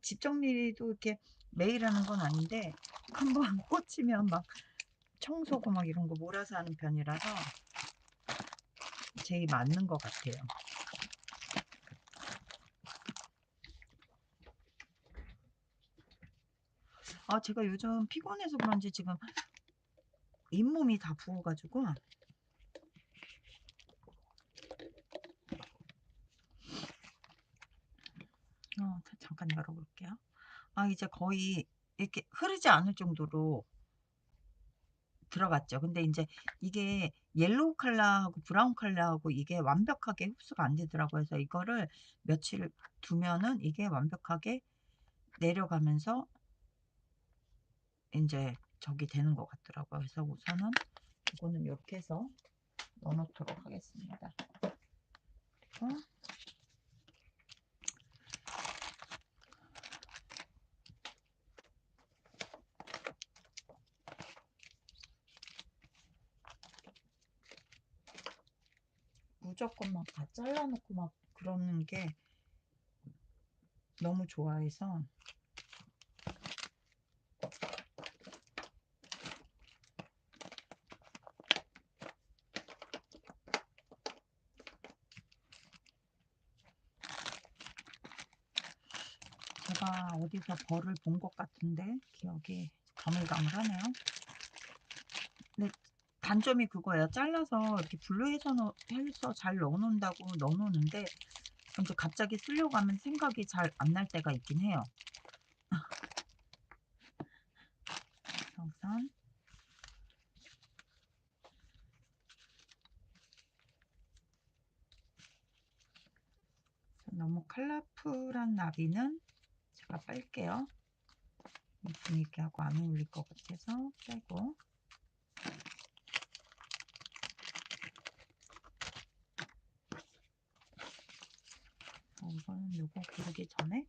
집 정리도 이렇게 매일 하는 건 아닌데 한번 꽂히면 막 청소고 막 이런 거 몰아서 하는 편이라서 제일 맞는 것 같아요. 제가 요즘 피곤해서 그런지 지금 잇몸이 다 부어가지고, 잠깐 열어볼게요. 이제 거의 이렇게 흐르지 않을 정도로 들어갔죠. 근데 이제 이게 옐로우 컬러하고 브라운 컬러하고 이게 완벽하게 흡수가 안 되더라고요. 그래서 이거를 며칠 두면은 이게 완벽하게 내려가면서 이제 저기 되는 것 같더라고요. 그래서 우선은 이거는 이렇게 해서 넣어놓도록 하겠습니다. 그리고 무조건 막 다 잘라놓고 막 그러는 게 너무 좋아해서. 제가 어디서 벌을 본 것 같은데 기억이 가물가물하네요. 근데 단점이 그거예요. 잘라서 이렇게 분류해서 잘 넣어놓는다고 넣어놓는데 이제 갑자기 쓰려고 하면 생각이 잘 안 날 때가 있긴 해요. 우선 너무 컬러풀한 나비는 제가 뺄게요. 이 분위기하고 안 어울릴 것 같아서 빼고, 이거는 요거 고르기 전에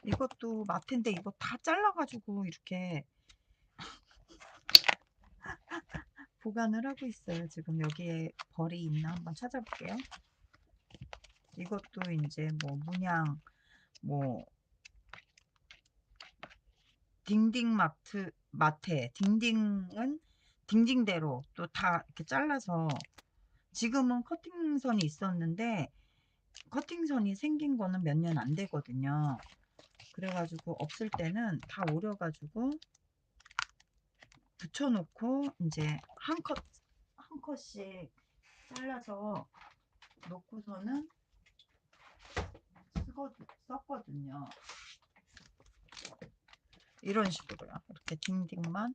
이것도 마트인데 이거 다 잘라가지고 이렇게 보관을 하고 있어요. 지금 여기에 벌이 있나 한번 찾아볼게요. 이것도 이제 뭐 문양, 뭐 마테 딩딩은 딩딩대로 또 다 이렇게 잘라서, 지금은 커팅선이 있었는데 커팅선이 생긴 거는 몇 년 안 되거든요. 그래가지고 없을 때는 다 오려가지고 붙여놓고 이제 한 컷씩 잘라서 놓고서는 썼거든요. 이런 식으로요. 이렇게 딩딩만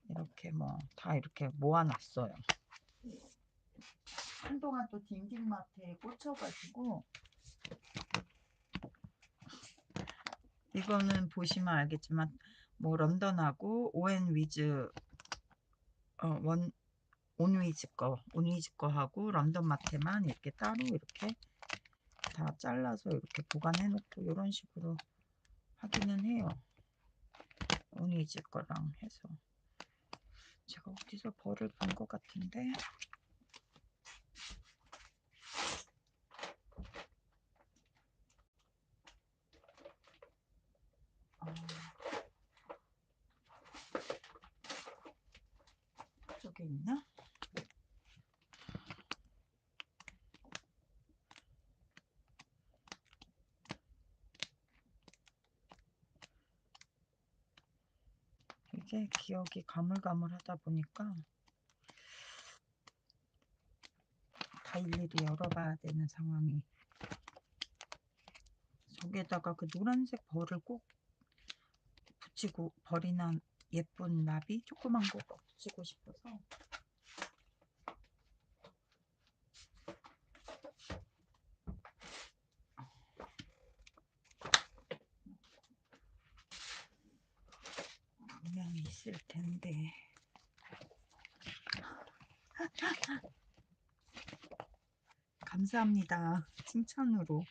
이렇게 뭐 다 이렇게 모아놨어요. 한동안 또 딩딩마트에 꽂혀가지고, 이거는 보시면 알겠지만 뭐 런던하고 오앤위즈 온위즈 거하고 런던 마트만 이렇게 따로 이렇게 다 잘라서 이렇게 보관해 놓고 이런 식으로 하기는 해요. 온위즈 거랑 해서 제가 어디서 벌을 본 것 같은데, 저기 있나? 이게 기억이 가물가물하다 보니까 다 일일이 열어봐야 되는 상황이. 저기에다가 그 노란색 벌을 꼭 붙이고, 벌이나 예쁜 나비 조그만 거 붙이고 싶어서. 분명히 있을 텐데. 감사합니다. 칭찬으로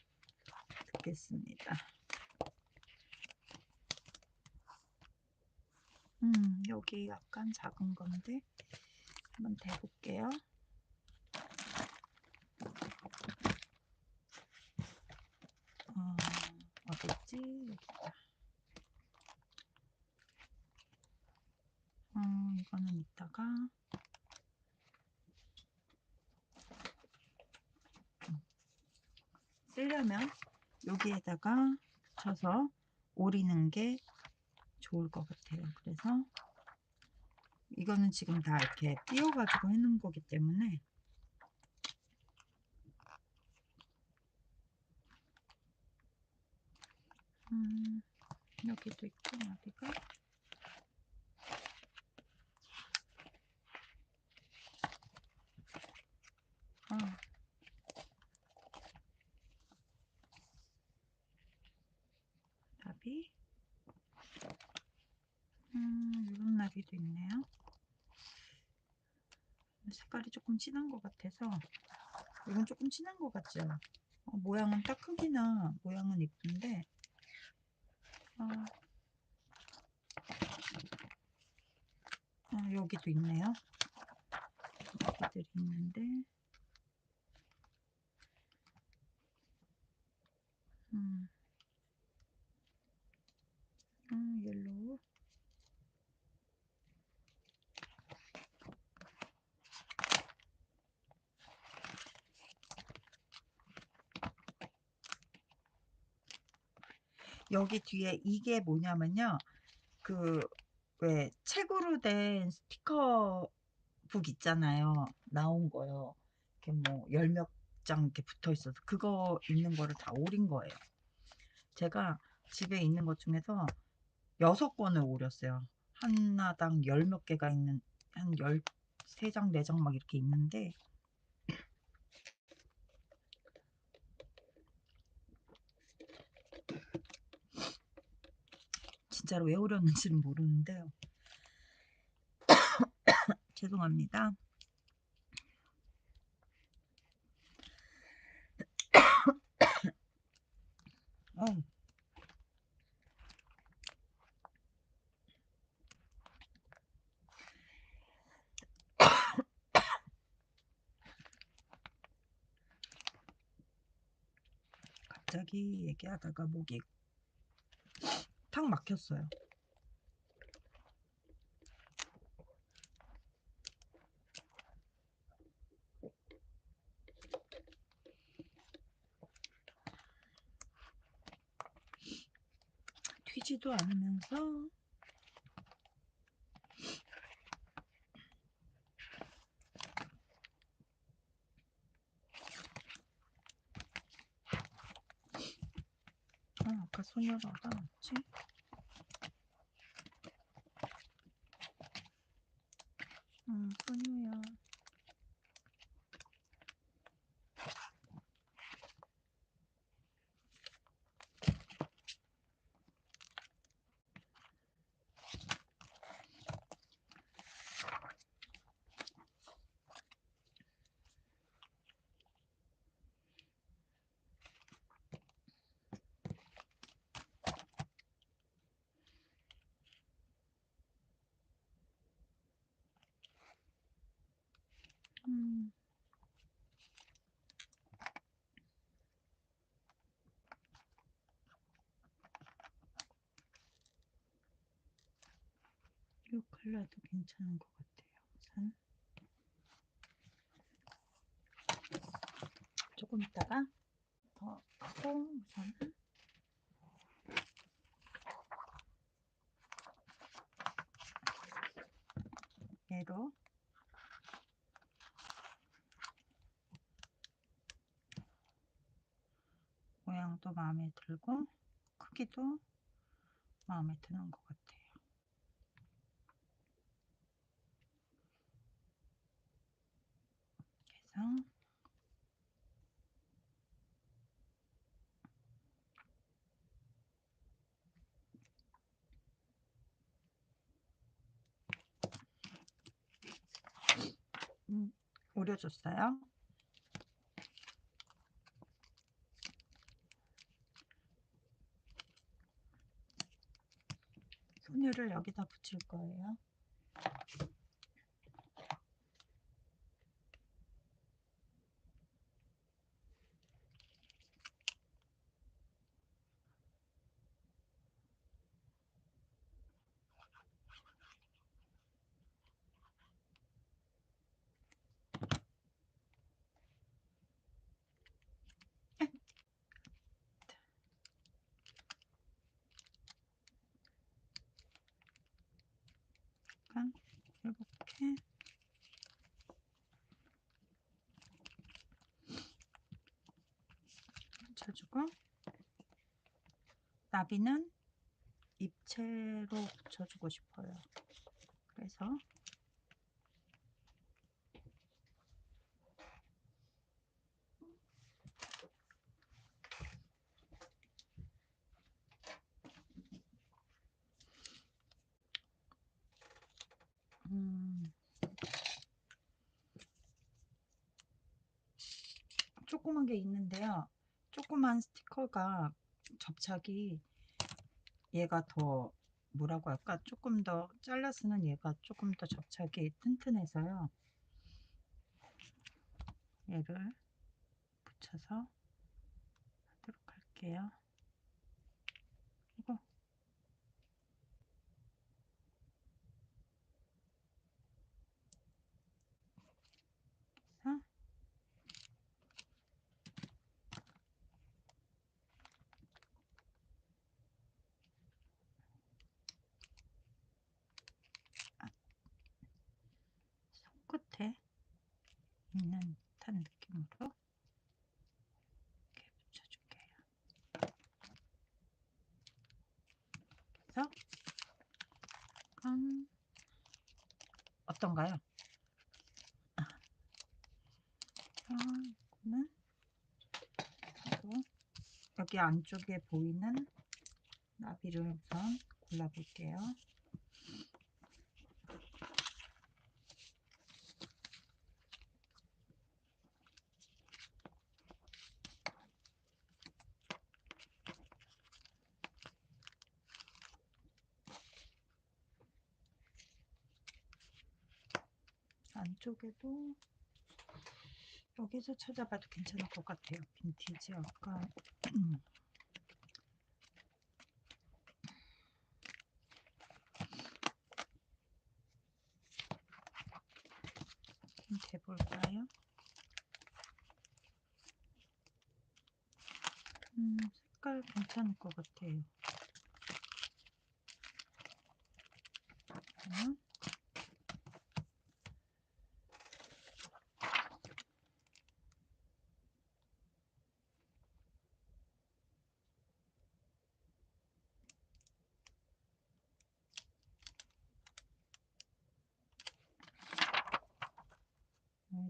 듣겠습니다. 여기 약간 작은 건데 한번 대볼게요. 어딨지? 여기다. 이거는 이따가 쓰려면 여기에다가 붙여서 오리는 게 좋을 것 같아요. 그래서 이거는 지금 다 이렇게 띄워가지고 해놓은 거기 때문에 여기도 있고 어디가 나비 이런 나비도 있네요. 색깔이 조금 진한 것 같아서, 이건 조금 진한 것 같죠? 모양은 딱 크기나 모양은 이쁜데, 여기도 있네요. 여기들이 있는데, 옐로우. 여기 뒤에 이게 뭐냐면요, 그 왜 책으로 된 스티커 북 있잖아요. 나온 거요. 이렇게 뭐 열 몇 장 이렇게 붙어 있어서 그거 있는 거를 다 오린 거예요. 제가 집에 있는 것 중에서 6권을 오렸어요. 하나당 열 몇 개가 있는, 한 13장 4장 막 이렇게 있는데, 진짜로 왜 오렸는지는 모르는데요. 죄송합니다. 갑자기 얘기하다가 목이 탁 막혔어요. 튀지도 않으면서 아까 소녀를 어디다 놨지? 소녀야. 이 컬러도 괜찮은 것 같아요. 우선 조금 있다가 더 하고 우선은 얘로 모양도 마음에 들고 크기도 마음에 드는 것 같아요. 그래서 오려줬어요. 소녀를 여기다 붙일 거예요. 약간 이렇게 붙여주고 나비는 입체로 붙여주고 싶어요. 그래서 조그만 게 있는데요. 조그만 스티커가 접착이 얘가 더 뭐라고 할까? 조금 더 잘라 쓰는 얘가 조금 더 접착이 튼튼해서요. 얘를 붙여서 하도록 할게요. 이거 그래서 손끝에 있는 듯한 느낌으로 이렇게 붙여줄게요. 그래서 어떤가요? 이거는 또 여기 안쪽에 보이는 나비를 우선 골라볼게요. 안쪽에도 여기서 찾아봐도 괜찮을 것 같아요. 빈티지 약간 대볼까요? 색깔 괜찮을 것 같아요.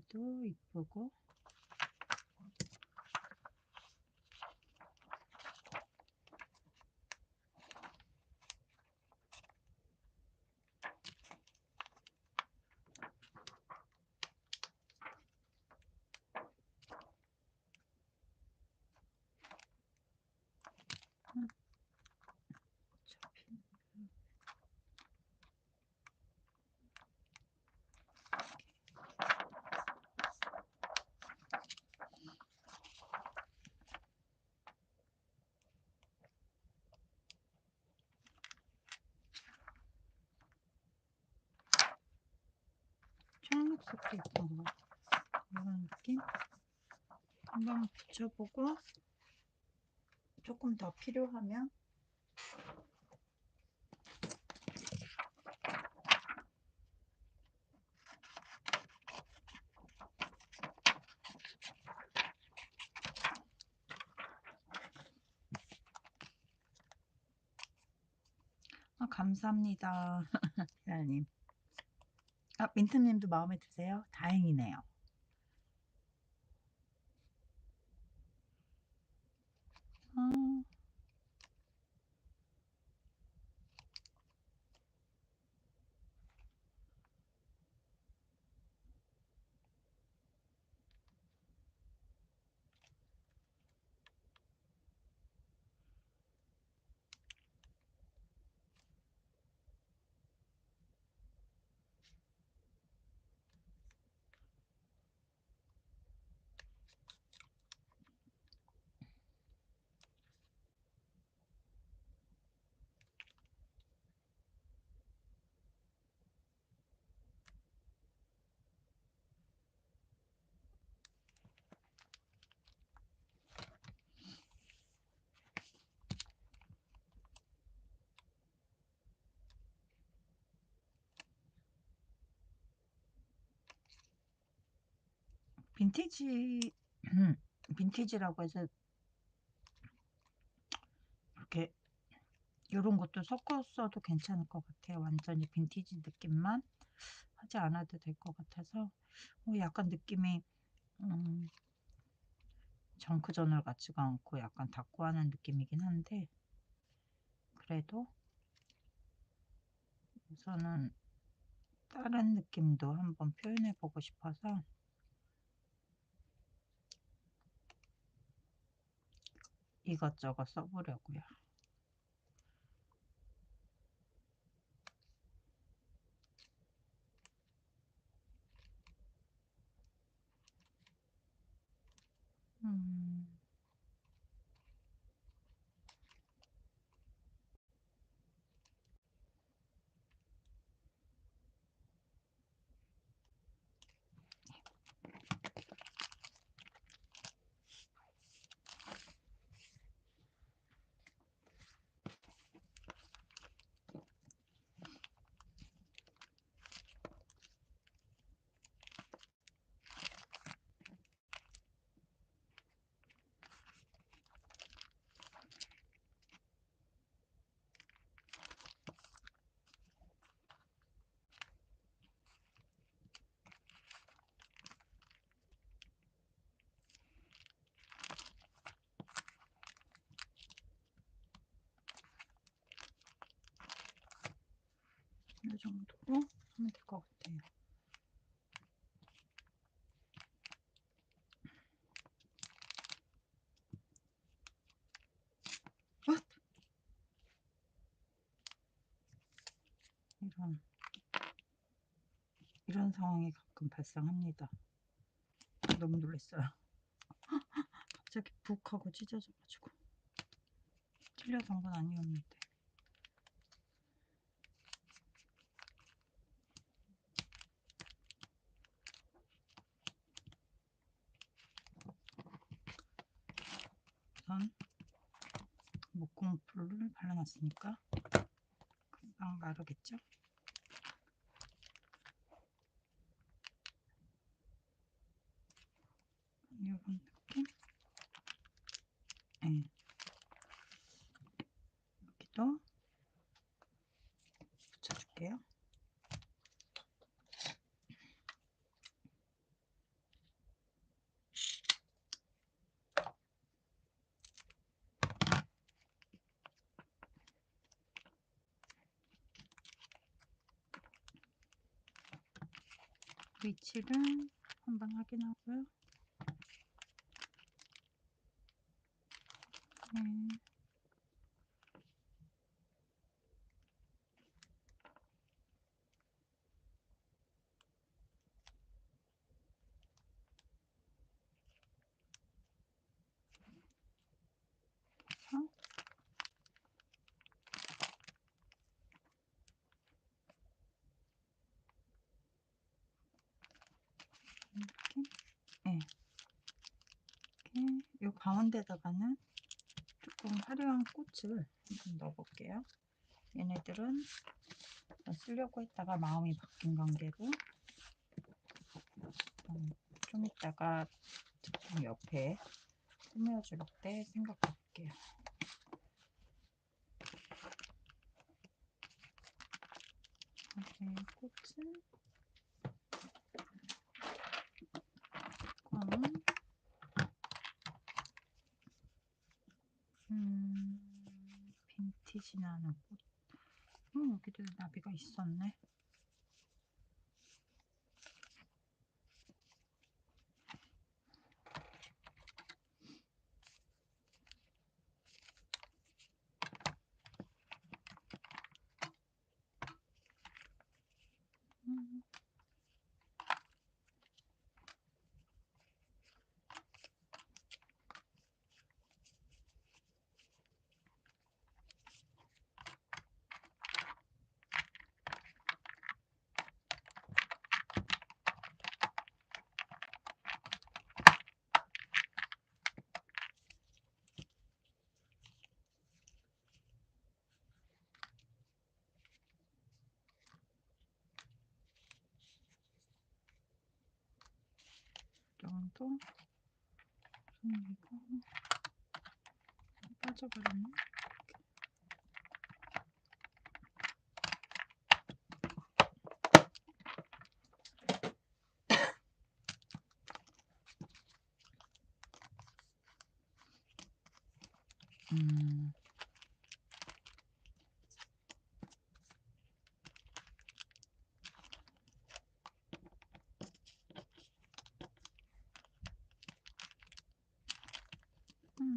여기도 이쁘고. 어차피 청록색도 예쁜 것 같아. 이런 느낌 한번 붙여보고, 조금 더 필요하면 감사합니다. 혜아님. 민트님도 마음에 드세요? 다행이네요. 아, 빈티지 빈티지라고 해서 이렇게 이런 것도 섞어 써도 괜찮을 것 같아요. 완전히 빈티지 느낌만 하지 않아도 될 것 같아서. 약간 느낌이 정크저널 같지가 않고 약간 다꾸하는 느낌이긴 한데, 그래도 우선은 다른 느낌도 한번 표현해 보고 싶어서 이것저것 써보려고요. 음, 이 정도로 하면 될 것 같아요. 이런 상황이 가끔 발생합니다. 너무 놀랐어요. 갑자기 북 하고 찢어져가지고. 찔려던 건 아니었는데. 우선 목공풀을 발라놨으니까 금방 마르겠죠? 이런 느낌? 네. 여기도 붙여줄게요. 위치를 한번 확인하고요. 네. 그래서 이렇게, 네. 이렇게 요 가운데다가는 조금 화려한 꽃을 좀 넣어볼게요. 얘네들은 쓰려고 했다가 마음이 바뀐 관계로 좀 이따가 제품 옆에 꾸며줄 때 생각해 볼게요. 이렇게 꽃은 조금 빈티지 나는 꽃. 여기도 나비가 있었네. 음, 정도. 이거 빠져버렸네.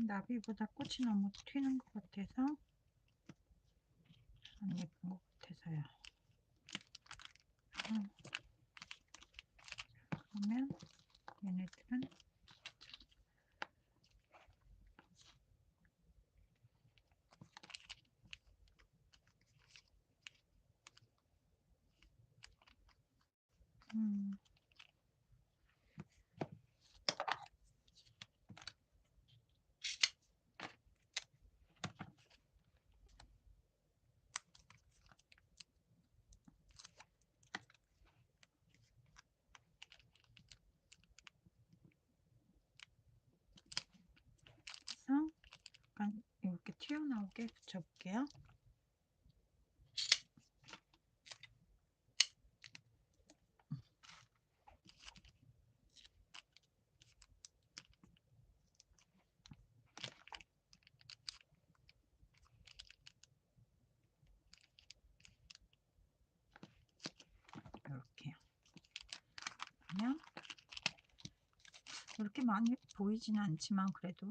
나비보다 꽃이 너무 튀는 것 같아서 안 예쁜 것 같아서요. 그러면 얘네들은 그래서 약간 이렇게 튀어나오게 붙여볼게요. 이렇게요. 그러면 이렇게 많이 보이지는 않지만 그래도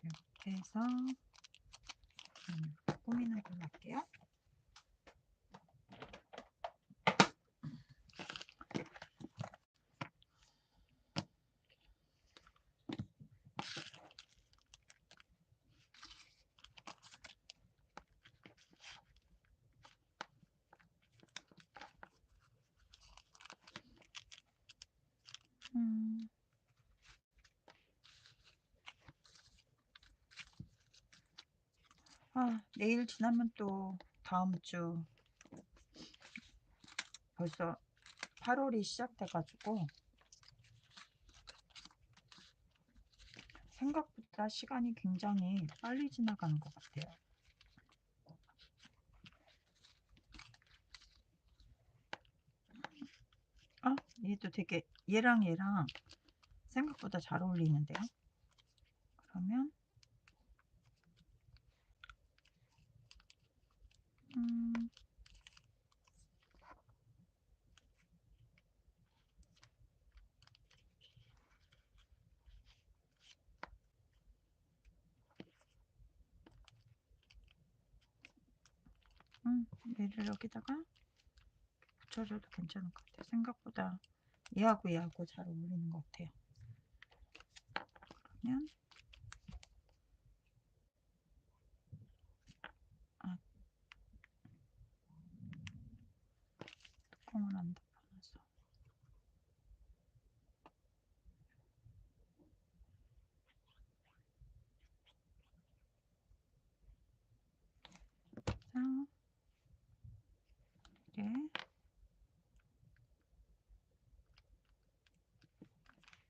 이렇게 해서 이렇게 꾸미는 걸로 할게요. 내일 지나면 또 다음 주 벌써 8월이 시작돼가지고 생각보다 시간이 굉장히 빨리 지나가는 것 같아요. 얘도 되게 얘랑 생각보다 잘 어울리는데요. 그러면 얘를 여기다가 붙여줘도 괜찮을 것 같아요. 생각보다 얘하고 잘 어울리는 것 같아요. 그러면 뚜껑을 안 덮어놔서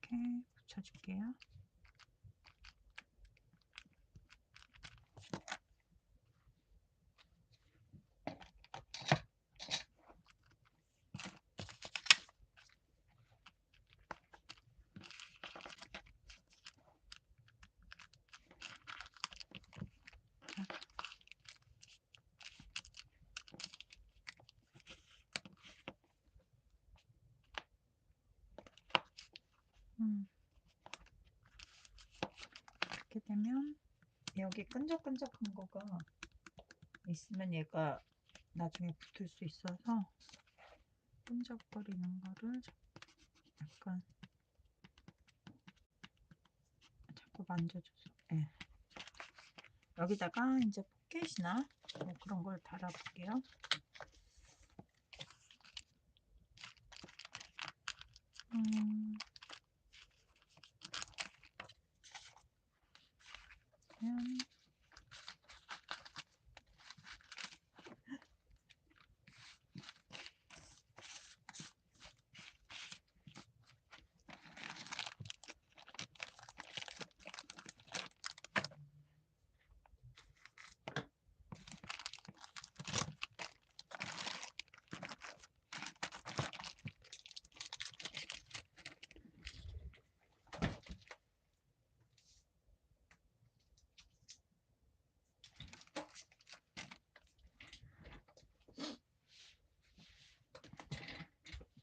이렇게 붙여줄게요. 이렇게 되면 여기 끈적끈적한 거가 있으면 얘가 나중에 붙을 수 있어서 끈적거리는 거를 약간 자꾸 만져줘서 여기다가 이제 포켓이나 뭐 그런 걸 달아볼게요.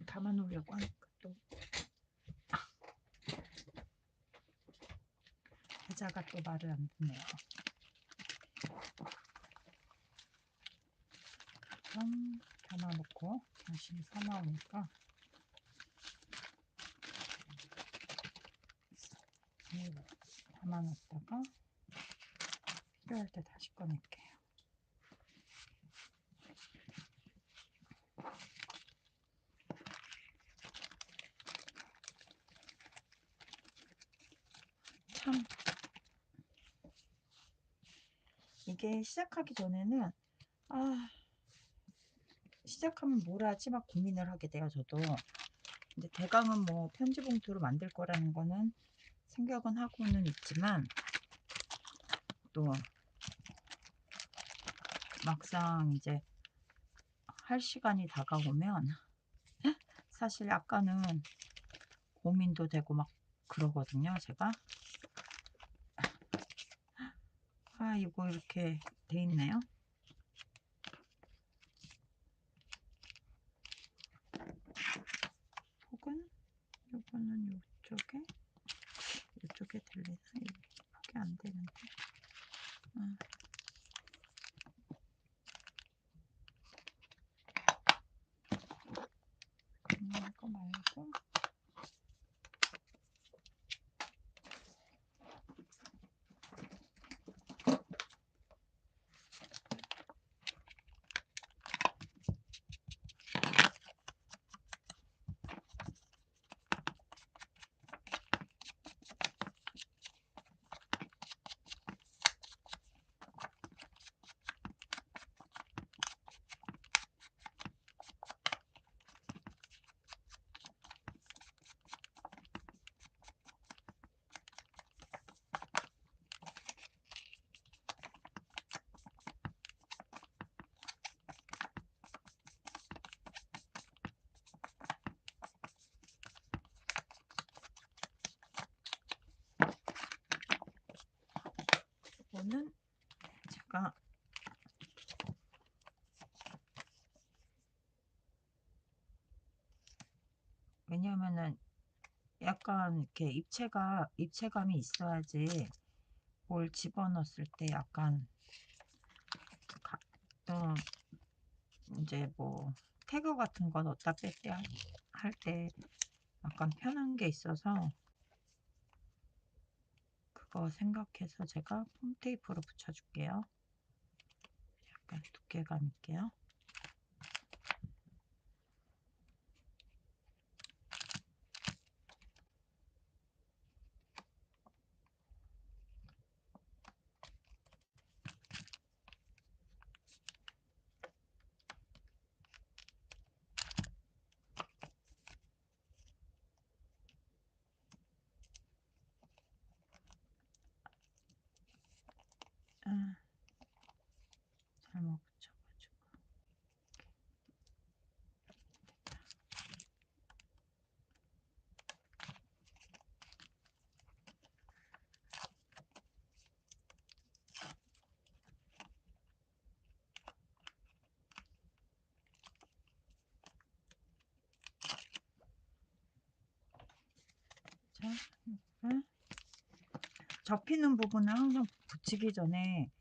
담아놓으려고 하니까 또 계좌가 또 말을 안 듣네요. 그럼 담아놓고 다시 사나오니까 담아놨다가 필요할 때 다시 꺼낼게요. 참 이게 시작하기 전에는 시작하면 뭘 하지 막 고민을 하게 돼요. 저도 이제 대강은 뭐 편지 봉투로 만들 거라는 거는 생각은 하고는 있지만 또 막상 이제 할 시간이 다가오면 사실 약간은 고민도 되고 막 그러거든요. 제가 이거 이렇게 돼 있네요. 혹은 요거는 이쪽에 들리나? 이게 안 되는데. 이거 말고 이거는 제가 왜냐면은 약간 이렇게 입체감이 있어야지 뭘 집어넣었을 때 약간 가, 어, 이제 뭐 태그 같은 건 넣었다 뺐다 할 때 약간 편한 게 있어서 그거 생각해서 제가 폼 테이프로 붙여줄게요. 약간 두께감 있게요. 아, 잘못 붙여가지고. 자, 이렇게 접히는 부분은 항상 붙이기 전에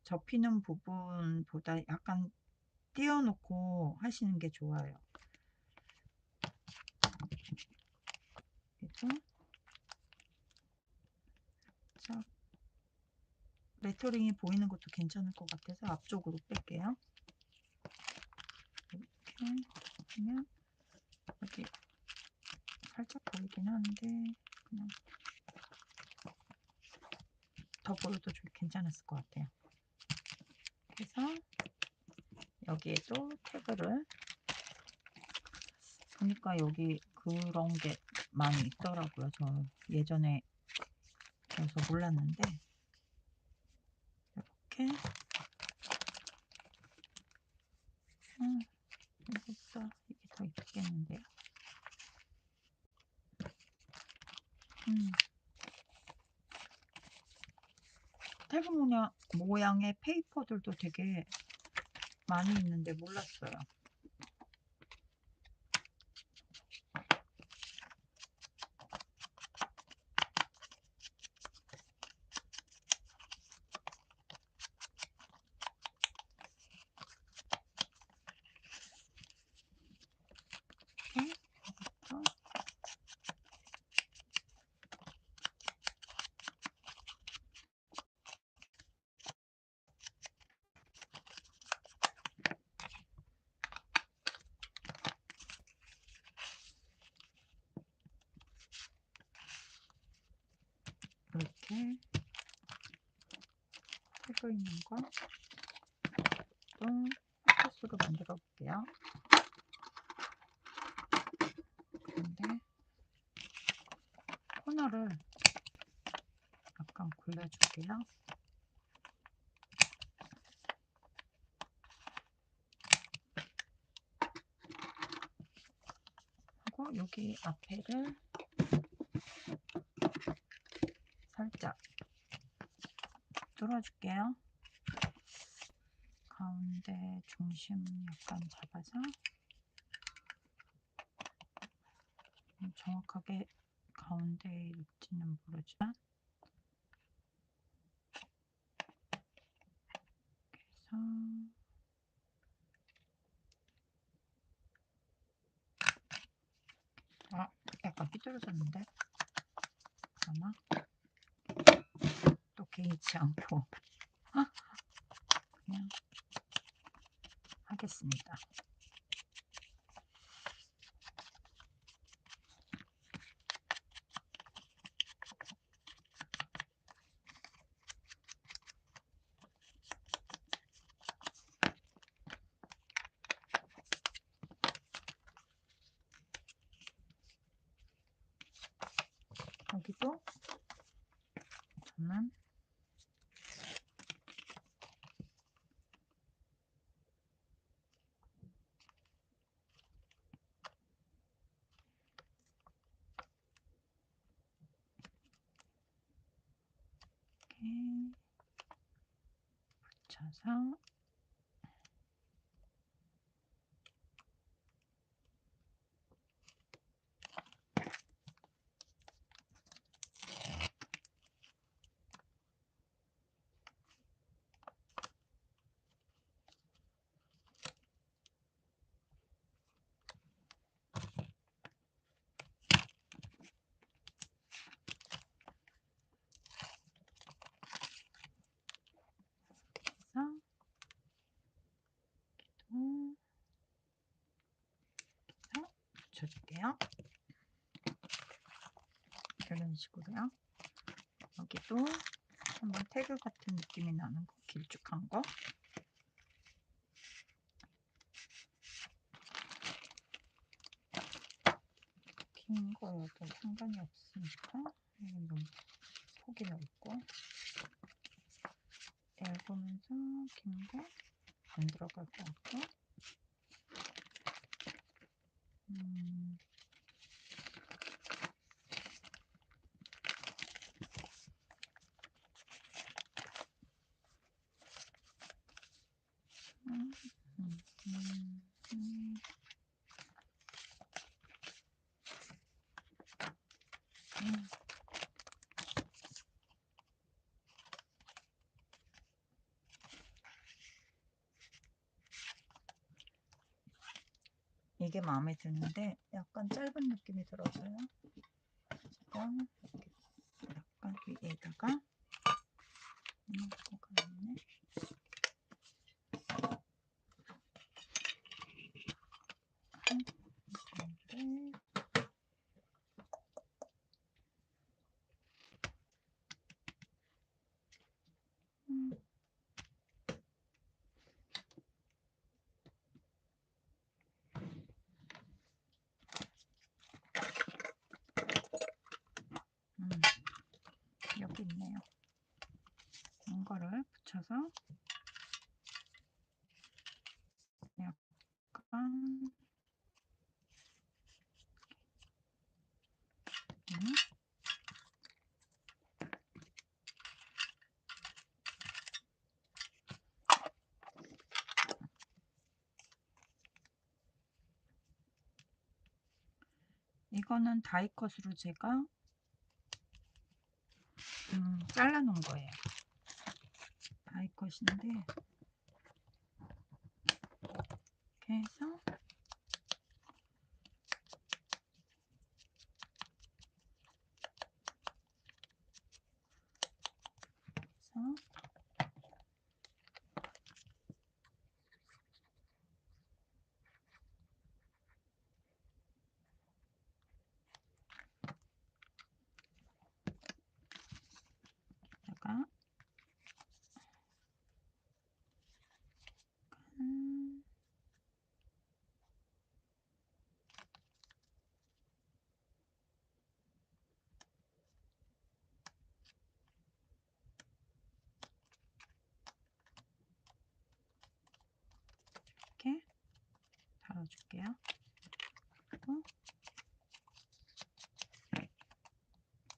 접히는 부분보다 약간 띄워놓고 하시는 게 좋아요. 그래서 자, 레터링이 보이는 것도 괜찮을 것 같아서 앞쪽으로 뺄게요. 이렇게 하면 여기 살짝 보이긴 하는데 그냥 더 보여도 좀 괜찮았을 것 같아요. 그래서 여기에도 태그를 보니까 여기 그런 게 많이 있더라고요. 저 예전에 그래서 몰랐는데 이렇게 이것보다 이게 더 이쁘겠는데요. 태그 모양의 페이퍼들도 되게 많이 있는데 몰랐어요. 이렇게 태그 있는 거 또 포커스로 만들어 볼게요. 그런데 코너를 약간 골라줄게요. 하고 여기 앞에를 살짝 뚫어줄게요. 가운데 중심 약간 잡아서 정확하게 가운데에 있지는 모르지만 그래서 약간 삐뚤어졌는데 아마 또 개의치 않고 그냥 하겠습니다. 여기도 저는 이렇게 붙여서 붙여줄게요. 이런 식으로요. 여기도 한번 태그 같은 느낌이 나는 거, 길쭉한 거. 긴 거여도 상관이 없으니까 좀 폭이 넓고, 얇으면서 긴 거 안 들어갈 것 같고. 이게 마음에 드는데 약간 짧은 느낌이 들어서요. 지금 약간 위에다가 이거가 있네. 여기 있네요. 이거를 붙여서 약간 이거는 다이컷으로 제가 잘라 놓은 거예요. 다이컷인데 이렇게 해서 여기다가 이렇게 달아줄게요. 그리고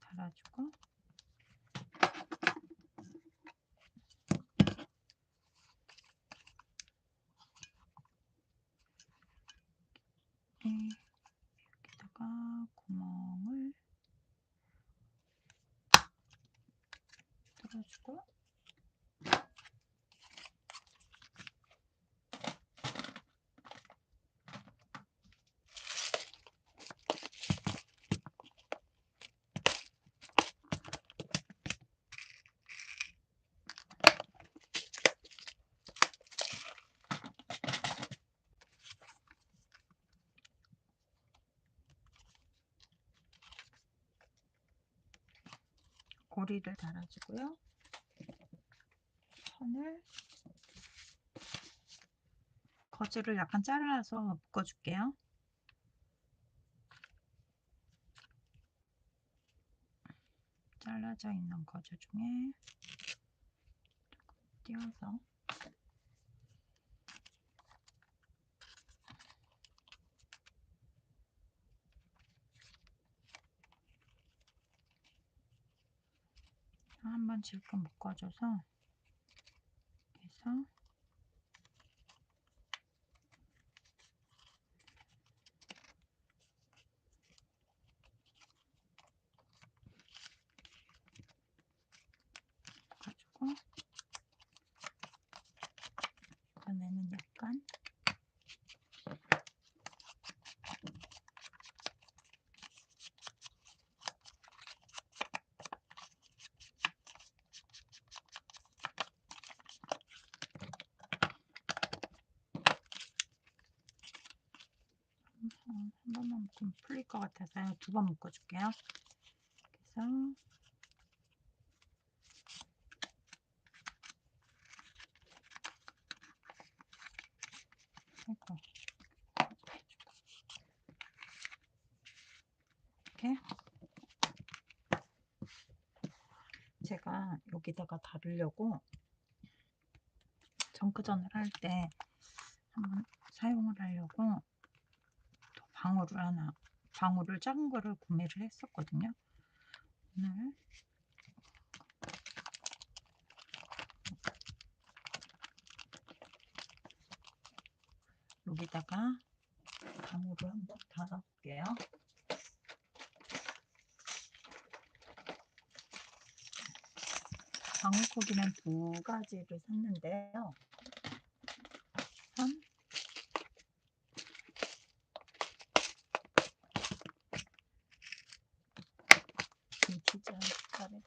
달아주고 여기다가 구멍을 뚫어주고 고리를 달아주고요. 선을 거즈를 약간 잘라서 묶어줄게요. 잘라져 있는 거즈 중에 띄워서 한번 질끈 묶어줘서 해서 가지고 이번에는 약간 한 번만 좀 풀릴 것 같아서요. 2번 묶어줄게요. 그래서 아이고, 이렇게 제가 여기다가 다루려고 정크전을 할 때 한번 사용을 하려고 또 방울을 작은 거를 구매를 했었거든요. 오늘 여기다가 방울을 한번 달아볼게요. 방울코기는 2가지를 샀는데요. 우선 이 기장 색깔을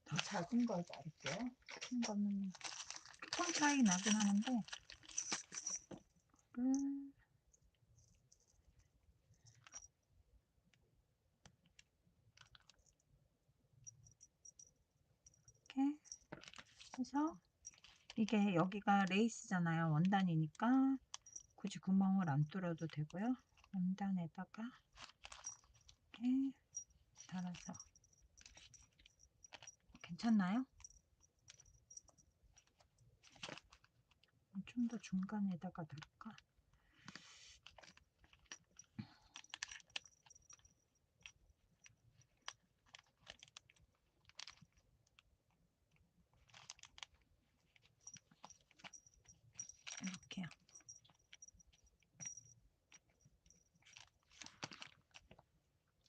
더 작은 걸 자를게요. 큰 거는 톤 차이 나긴 하는데 이렇게 해서 이게 여기가 레이스잖아요. 원단이니까 굳이 구멍을 안 뚫어도 되고요. 원단에다가 이렇게 달아서 괜찮나요? 좀 더 중간에다가 넣을까? 이렇게요.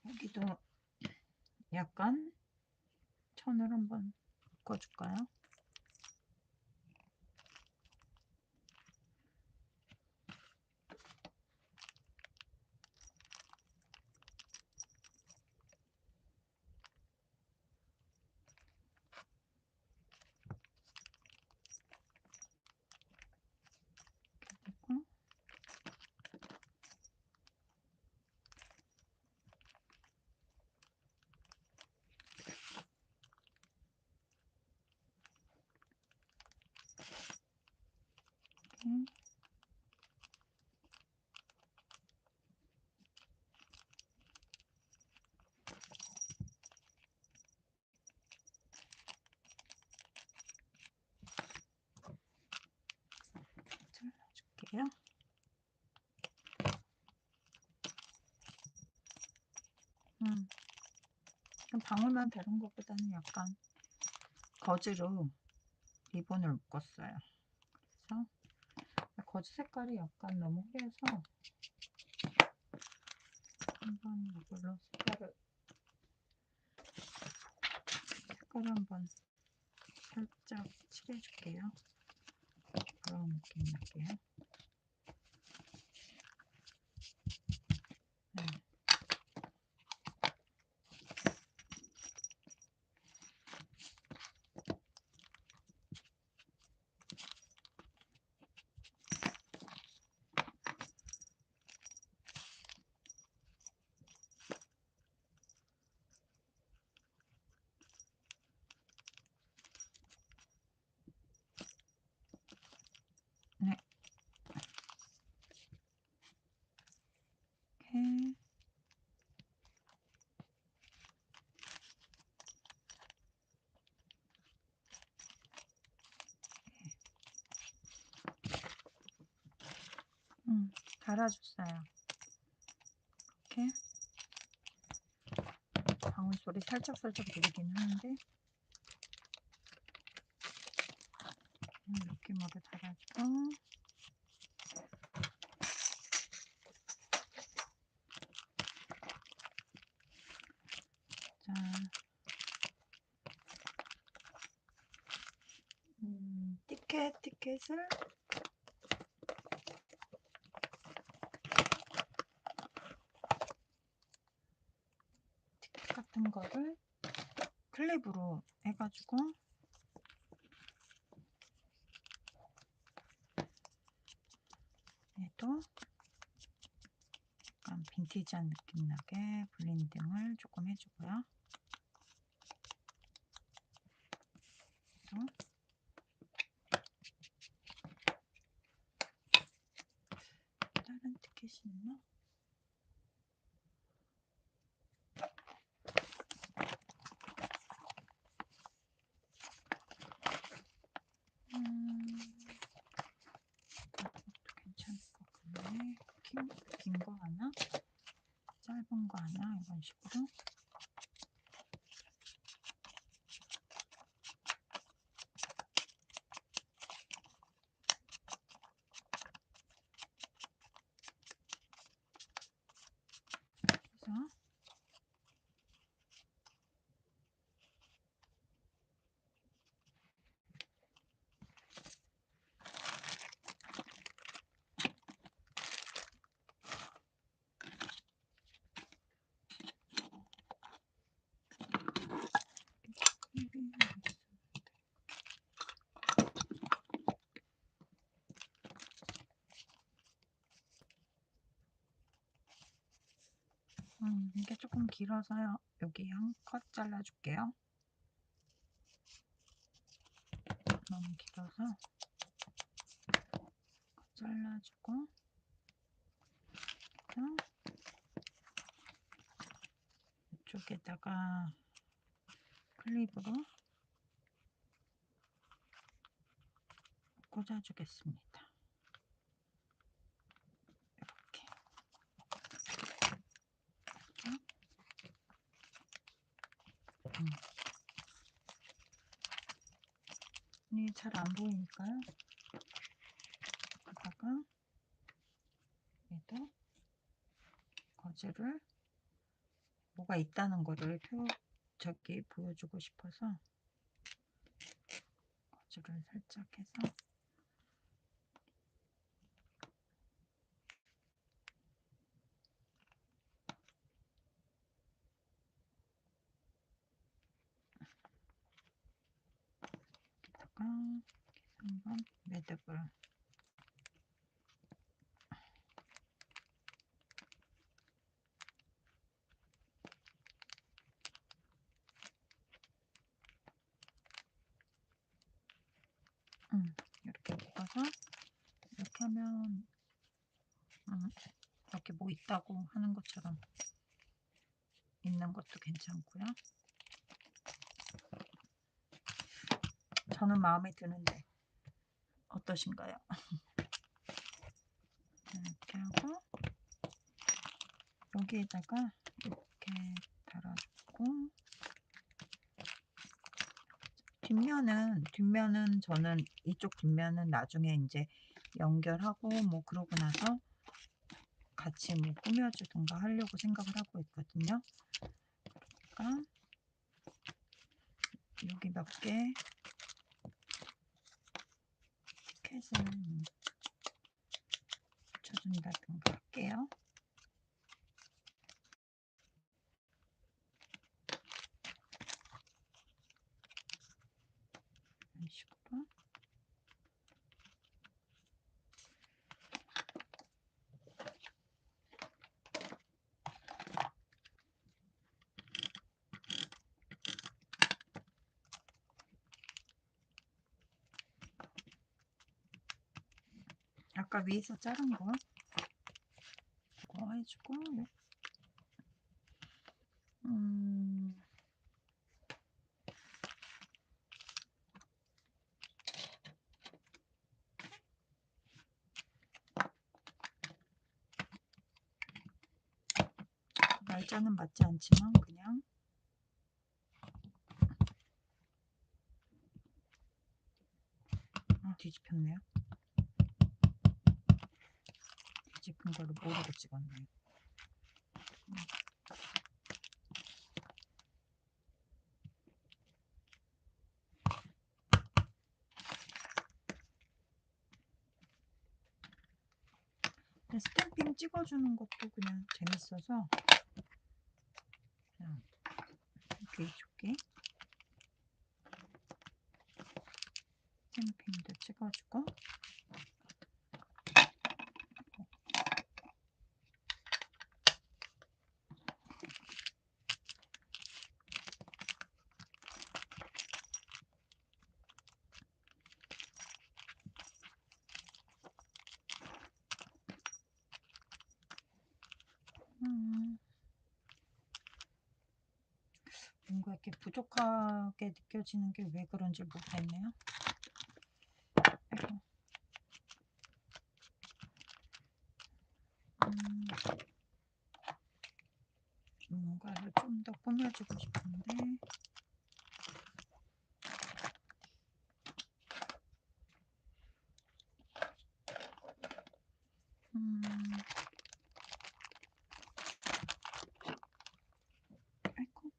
여기도 약간 천을 한번 묶어줄까요? 그리고 이렇게 잘라줄게요. 방울만 다른 것보다는 약간 거즈로 리본을 묶었어요. 그래서 거즈 색깔이 약간 너무 흐려서 한번 이걸로 색깔을 한번 살짝 칠해줄게요. 그런 느낌 날게요. 네. 네. 이렇게 달아줬어요. 이렇게 방울 소리 살짝 들리긴 하는데 이런 느낌으로 달아주고 자, 티켓을 같은 거를 클립으로 해가지고 이쪽도 약간 빈티지한 느낌 나게 블렌딩을 조금 해주고요. 또 다른 티켓이 있나? 이것도 괜찮을 것 같네. 긴 거 하나, 짧은 거 하나, 이런 식으로. 그래서 이게 조금 길어서요. 여기 한 컷 잘라줄게요. 너무 길어서 잘라주고, 이쪽에다가 클립으로 꽂아주겠습니다. 이렇게. 잘 안 보이니까요. 여기다가 얘도 거즈를 뭐가 있다는 거를 보여주고 싶어서 거즈를 살짝 해서 여기다가 한번 매듭을 이렇게 묶어서 이렇게 하면 이렇게 뭐 있다고 하는 것처럼 있는 것도 괜찮고요. 저는 마음에 드는데 어떠신가요? 이렇게 하고 여기에다가 이렇게 달아주고, 뒷면은 저는 이쪽 뒷면은 나중에 이제 연결하고 뭐 그러고 나서 같이 뭐 꾸며주든가 하려고 생각을 하고 있거든요. 그러니까 여기 몇 개 티켓을 붙여준다든가 할게요. 이런 식으로. 아까 위에서 자른 거 이거 해주고, 날짜는 맞지 않지만 그냥 뒤집혔네요. 뒤집힌 걸로 모르고 찍었네요. 스탬핑 찍어주는 것도 그냥 재밌어서 그냥 이렇게 이쪽에 스탬핑도 찍어주고, 음. 뭔가 이렇게 부족하게 느껴지는 게 왜 그런지 모르겠네요. 아이고. 음. 뭔가를 좀 더 꾸며주고 싶은데. 음. 아이고.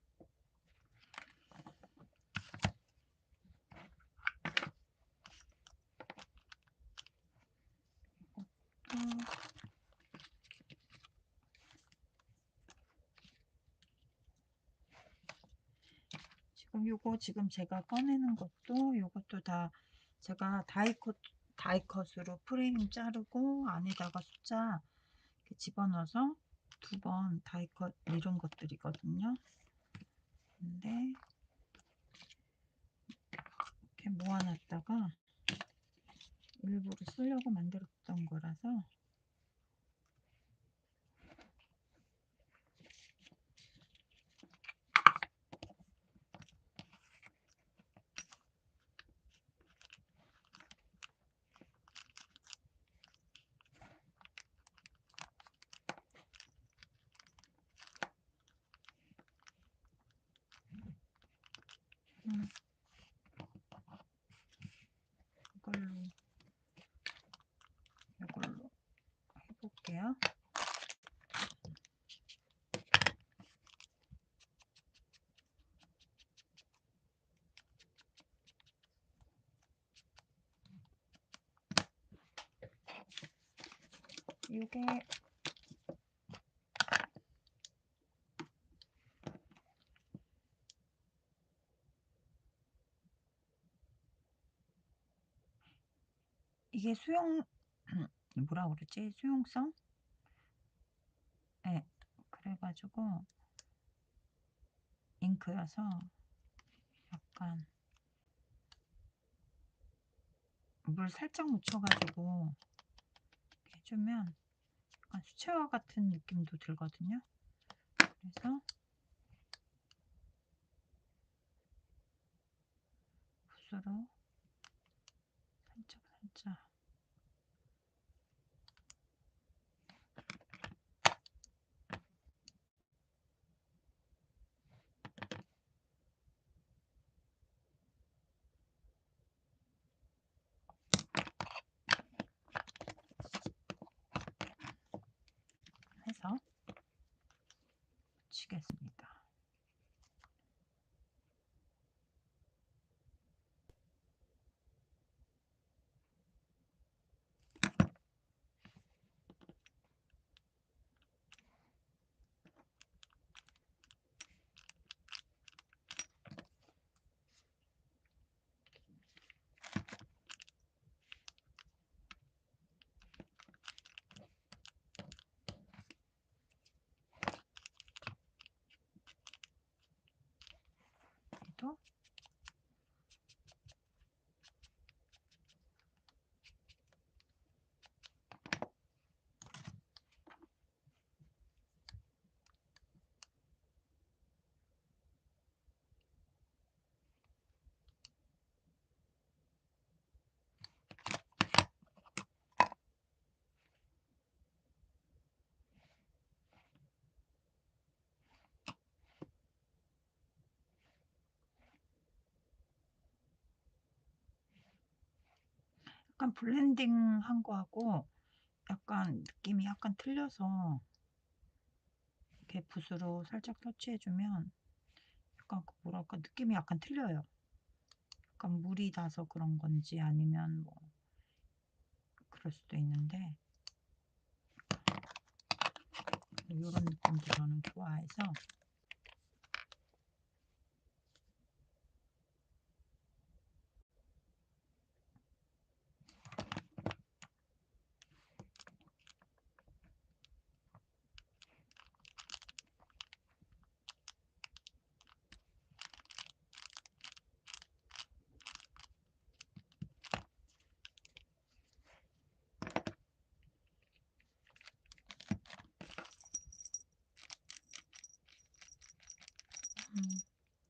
또 지금 요거 지금 제가 꺼내는 것도 요것도 다 제가 다이컷으로 프레임 자르고 안에다가 숫자 이렇게 집어넣어서 2번 다이컷 이런 것들이거든요. 근데 이렇게 모아 놨다가 일부러 쓰려고 만들었던 거라서. 음. 이걸로 해 볼게요. 요게 이게 수용 뭐라 그러지? 수용성? 예. 그래 가지고 잉크여서 약간 물 살짝 묻혀 가지고 해 주면 약간 수채화 같은 느낌도 들거든요. 그래서 붓으로 살짝 살짝 해서 붙이겠습니다. 얘도 약간 블렌딩한 거하고 약간 느낌이 약간 틀려서 이렇게 붓으로 살짝 터치해 주면 약간 그 뭐랄까 느낌이 약간 틀려요. 약간 물이 닿아서 그런 건지 아니면 뭐 그럴 수도 있는데 요런 느낌도 저는 좋아해서.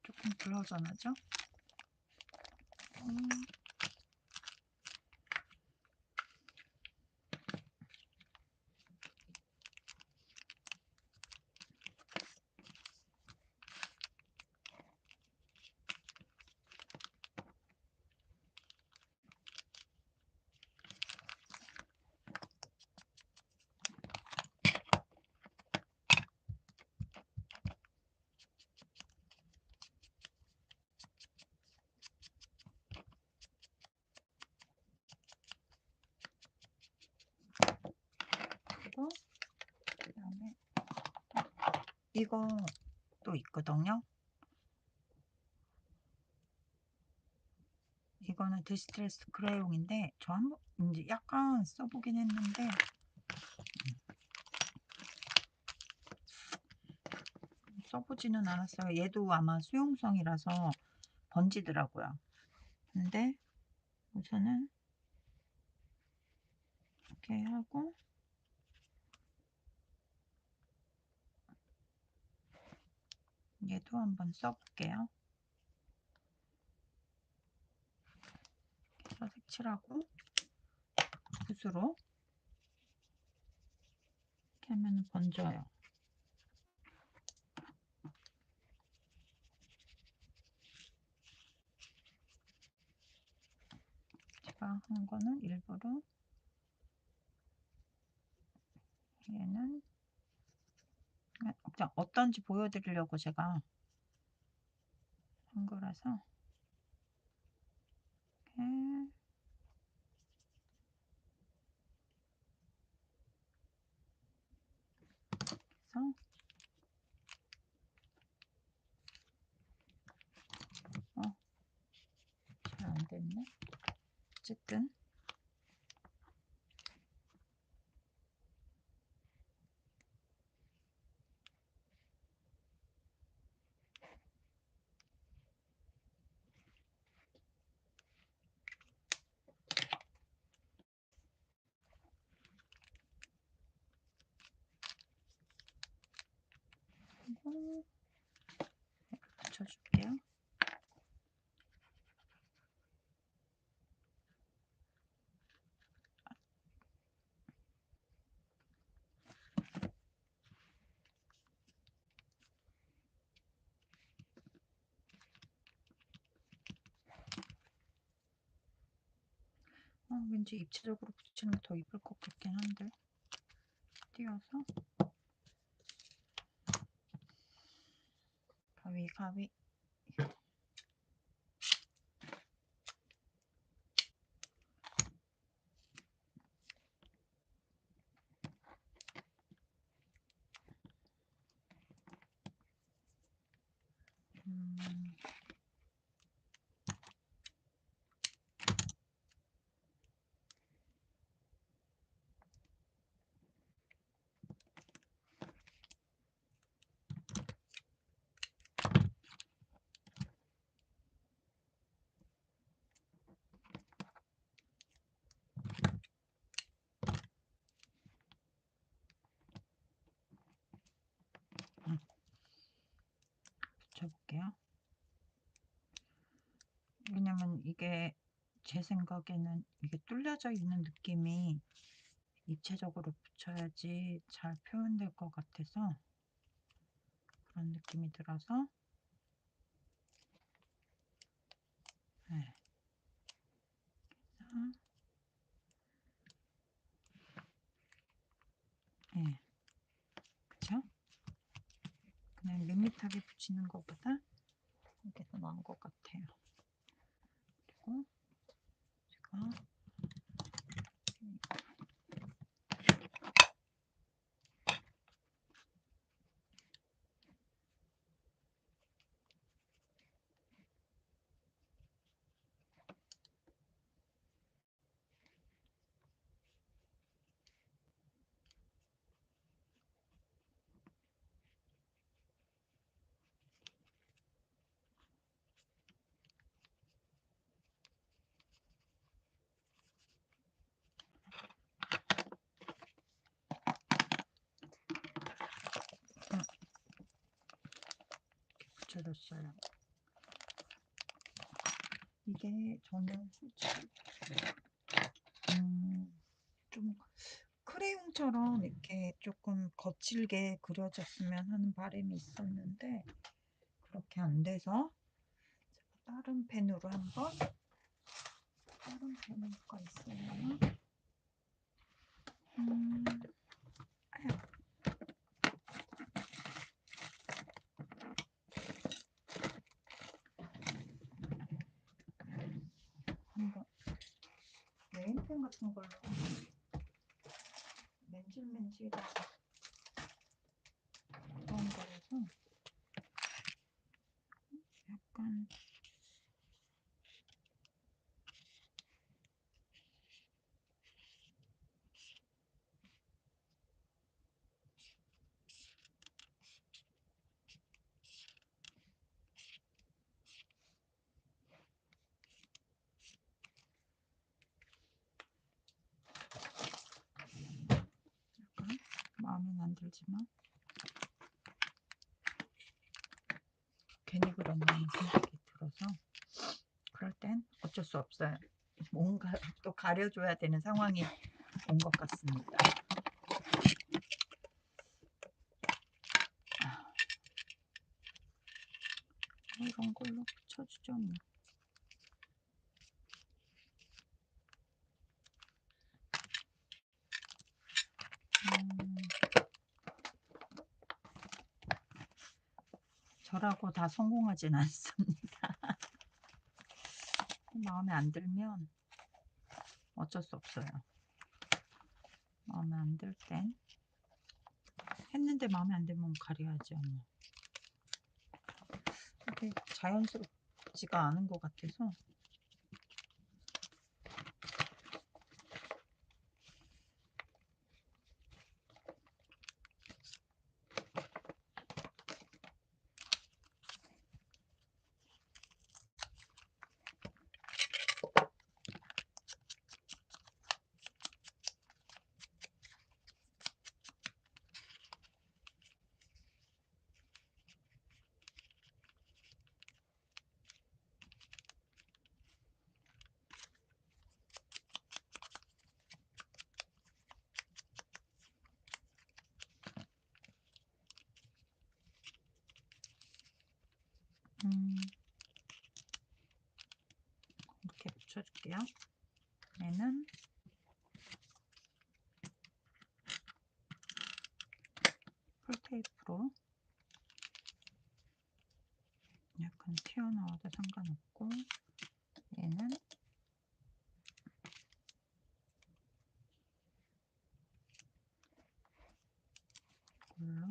조금 불어전하죠? 음. 그리고 그다음에 이거 또 있거든요. 이거는 디스트레스 크레용인데 저 한번 이제 약간 써보긴 했는데 써보지는 않았어요. 얘도 아마 수용성이라서 번지더라고요. 근데 우선은 이렇게 하고 얘도 한번 써볼게요. 그래서 색칠하고 붓으로 이렇게 하면 번져요. 제가 한 거는 일부러 얘는 그냥 어떤지 보여드리려고 제가 한 거라서 이렇게 해서 잘 안 됐네. 어쨌든 이거 붙여줄게요. 왠지 입체적으로 붙이는 게 더 이쁠 것 같긴 한데 띄어서 가위가위 붙여볼게요. 왜냐면 이게 제 생각에는 이게 뚫려져 있는 느낌이 입체적으로 붙여야지 잘 표현될 것 같아서 그런 느낌이 들어서 네. 네. 그쵸? 그냥 밋밋하게 붙이는 것보다 이게 더 나은 것 같아요. 그리고 제가 드렸어요. 이게 저는 솔직히 좀 크레용처럼 이렇게 조금 거칠게 그려졌으면 하는 바람이 있었는데 그렇게 안 돼서 제가 다른 펜으로 한번, 다른 펜이 있으려나? 아야, 한번 네임펜 같은 걸로 맨질맨질하게 그런 거라서 약간 마음엔 안 들지만 괜히 그랬나는 생각이 들어서 그럴 땐 어쩔 수 없어요. 뭔가 또 가려줘야 되는 상황이 온 것 같습니다. 이런 걸로 붙여주죠 뭐. 저라고 다 성공하진 않습니다. 마음에 안 들면 어쩔 수 없어요. 마음에 안 들 땐 했는데 마음에 안 들면 가려야죠 뭐. 그게 자연스럽지가 않은 것 같아서 이렇게 붙여줄게요. 얘는 풀테이프로 약간 튀어나와도 상관없고, 얘는 이걸로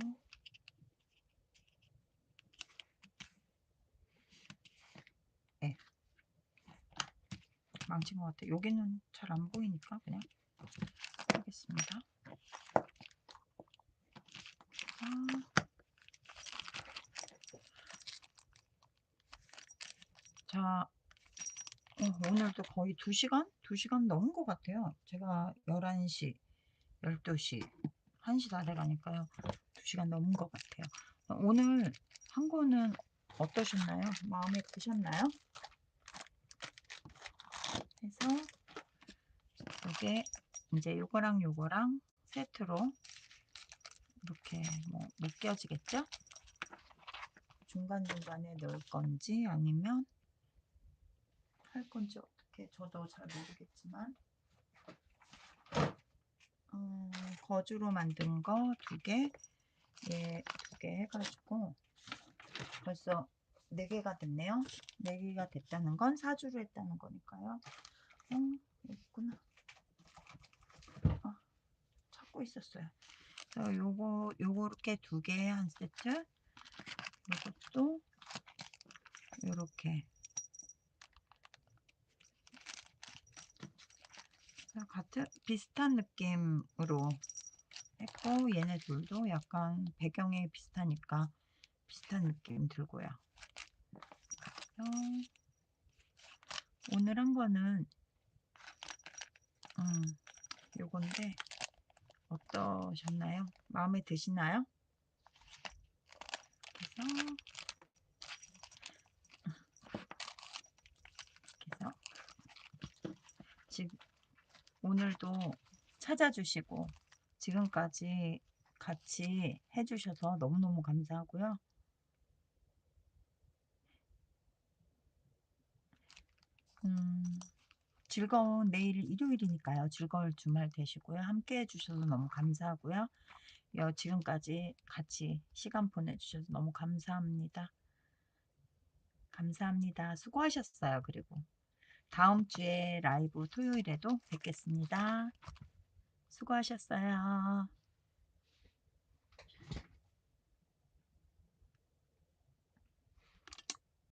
네, 망친 것 같아요. 여기는 잘 안 보이니까 그냥 하겠습니다. 자, 오늘도 거의 2시간? 2시간 넘은 것 같아요. 제가 11시, 12시, 1시 다 돼가니까요. 2시간 넘은 것 같아요. 오늘 한 거는 어떠셨나요? 마음에 드셨나요? 해서 이게 이제 요거랑 세트로 이렇게 뭐 묶여지겠죠? 중간중간에 넣을 건지 아니면 할 건지 어떻게 저도 잘 모르겠지만 거즈로 만든 거 2개, 얘 2개 해가지고 벌써 4개가 됐네요. 4개가 됐다는 건 4주로 했다는 거니까요. 여기 있구나. 찾고 있었어요. 그래서 요렇게 2개 한 세트, 요것도 요렇게 같은 비슷한 느낌으로 했고, 얘네 둘도 약간 배경이 비슷하니까 비슷한 느낌 들고요. 오늘 한 거는 요건데 어떠셨나요? 마음에 드시나요? 그래서 오늘도 찾아주시고 지금까지 같이 해 주셔서 너무너무 감사하고요. 음 즐거운 내일 일요일이니까요. 즐거울 주말 되시고요. 함께 해 주셔서 너무 감사하고요. 지금까지 같이 시간 보내 주셔서 너무 감사합니다. 감사합니다. 수고하셨어요. 그리고 다음 주에 라이브 토요일에도 뵙겠습니다. 수고하셨어요.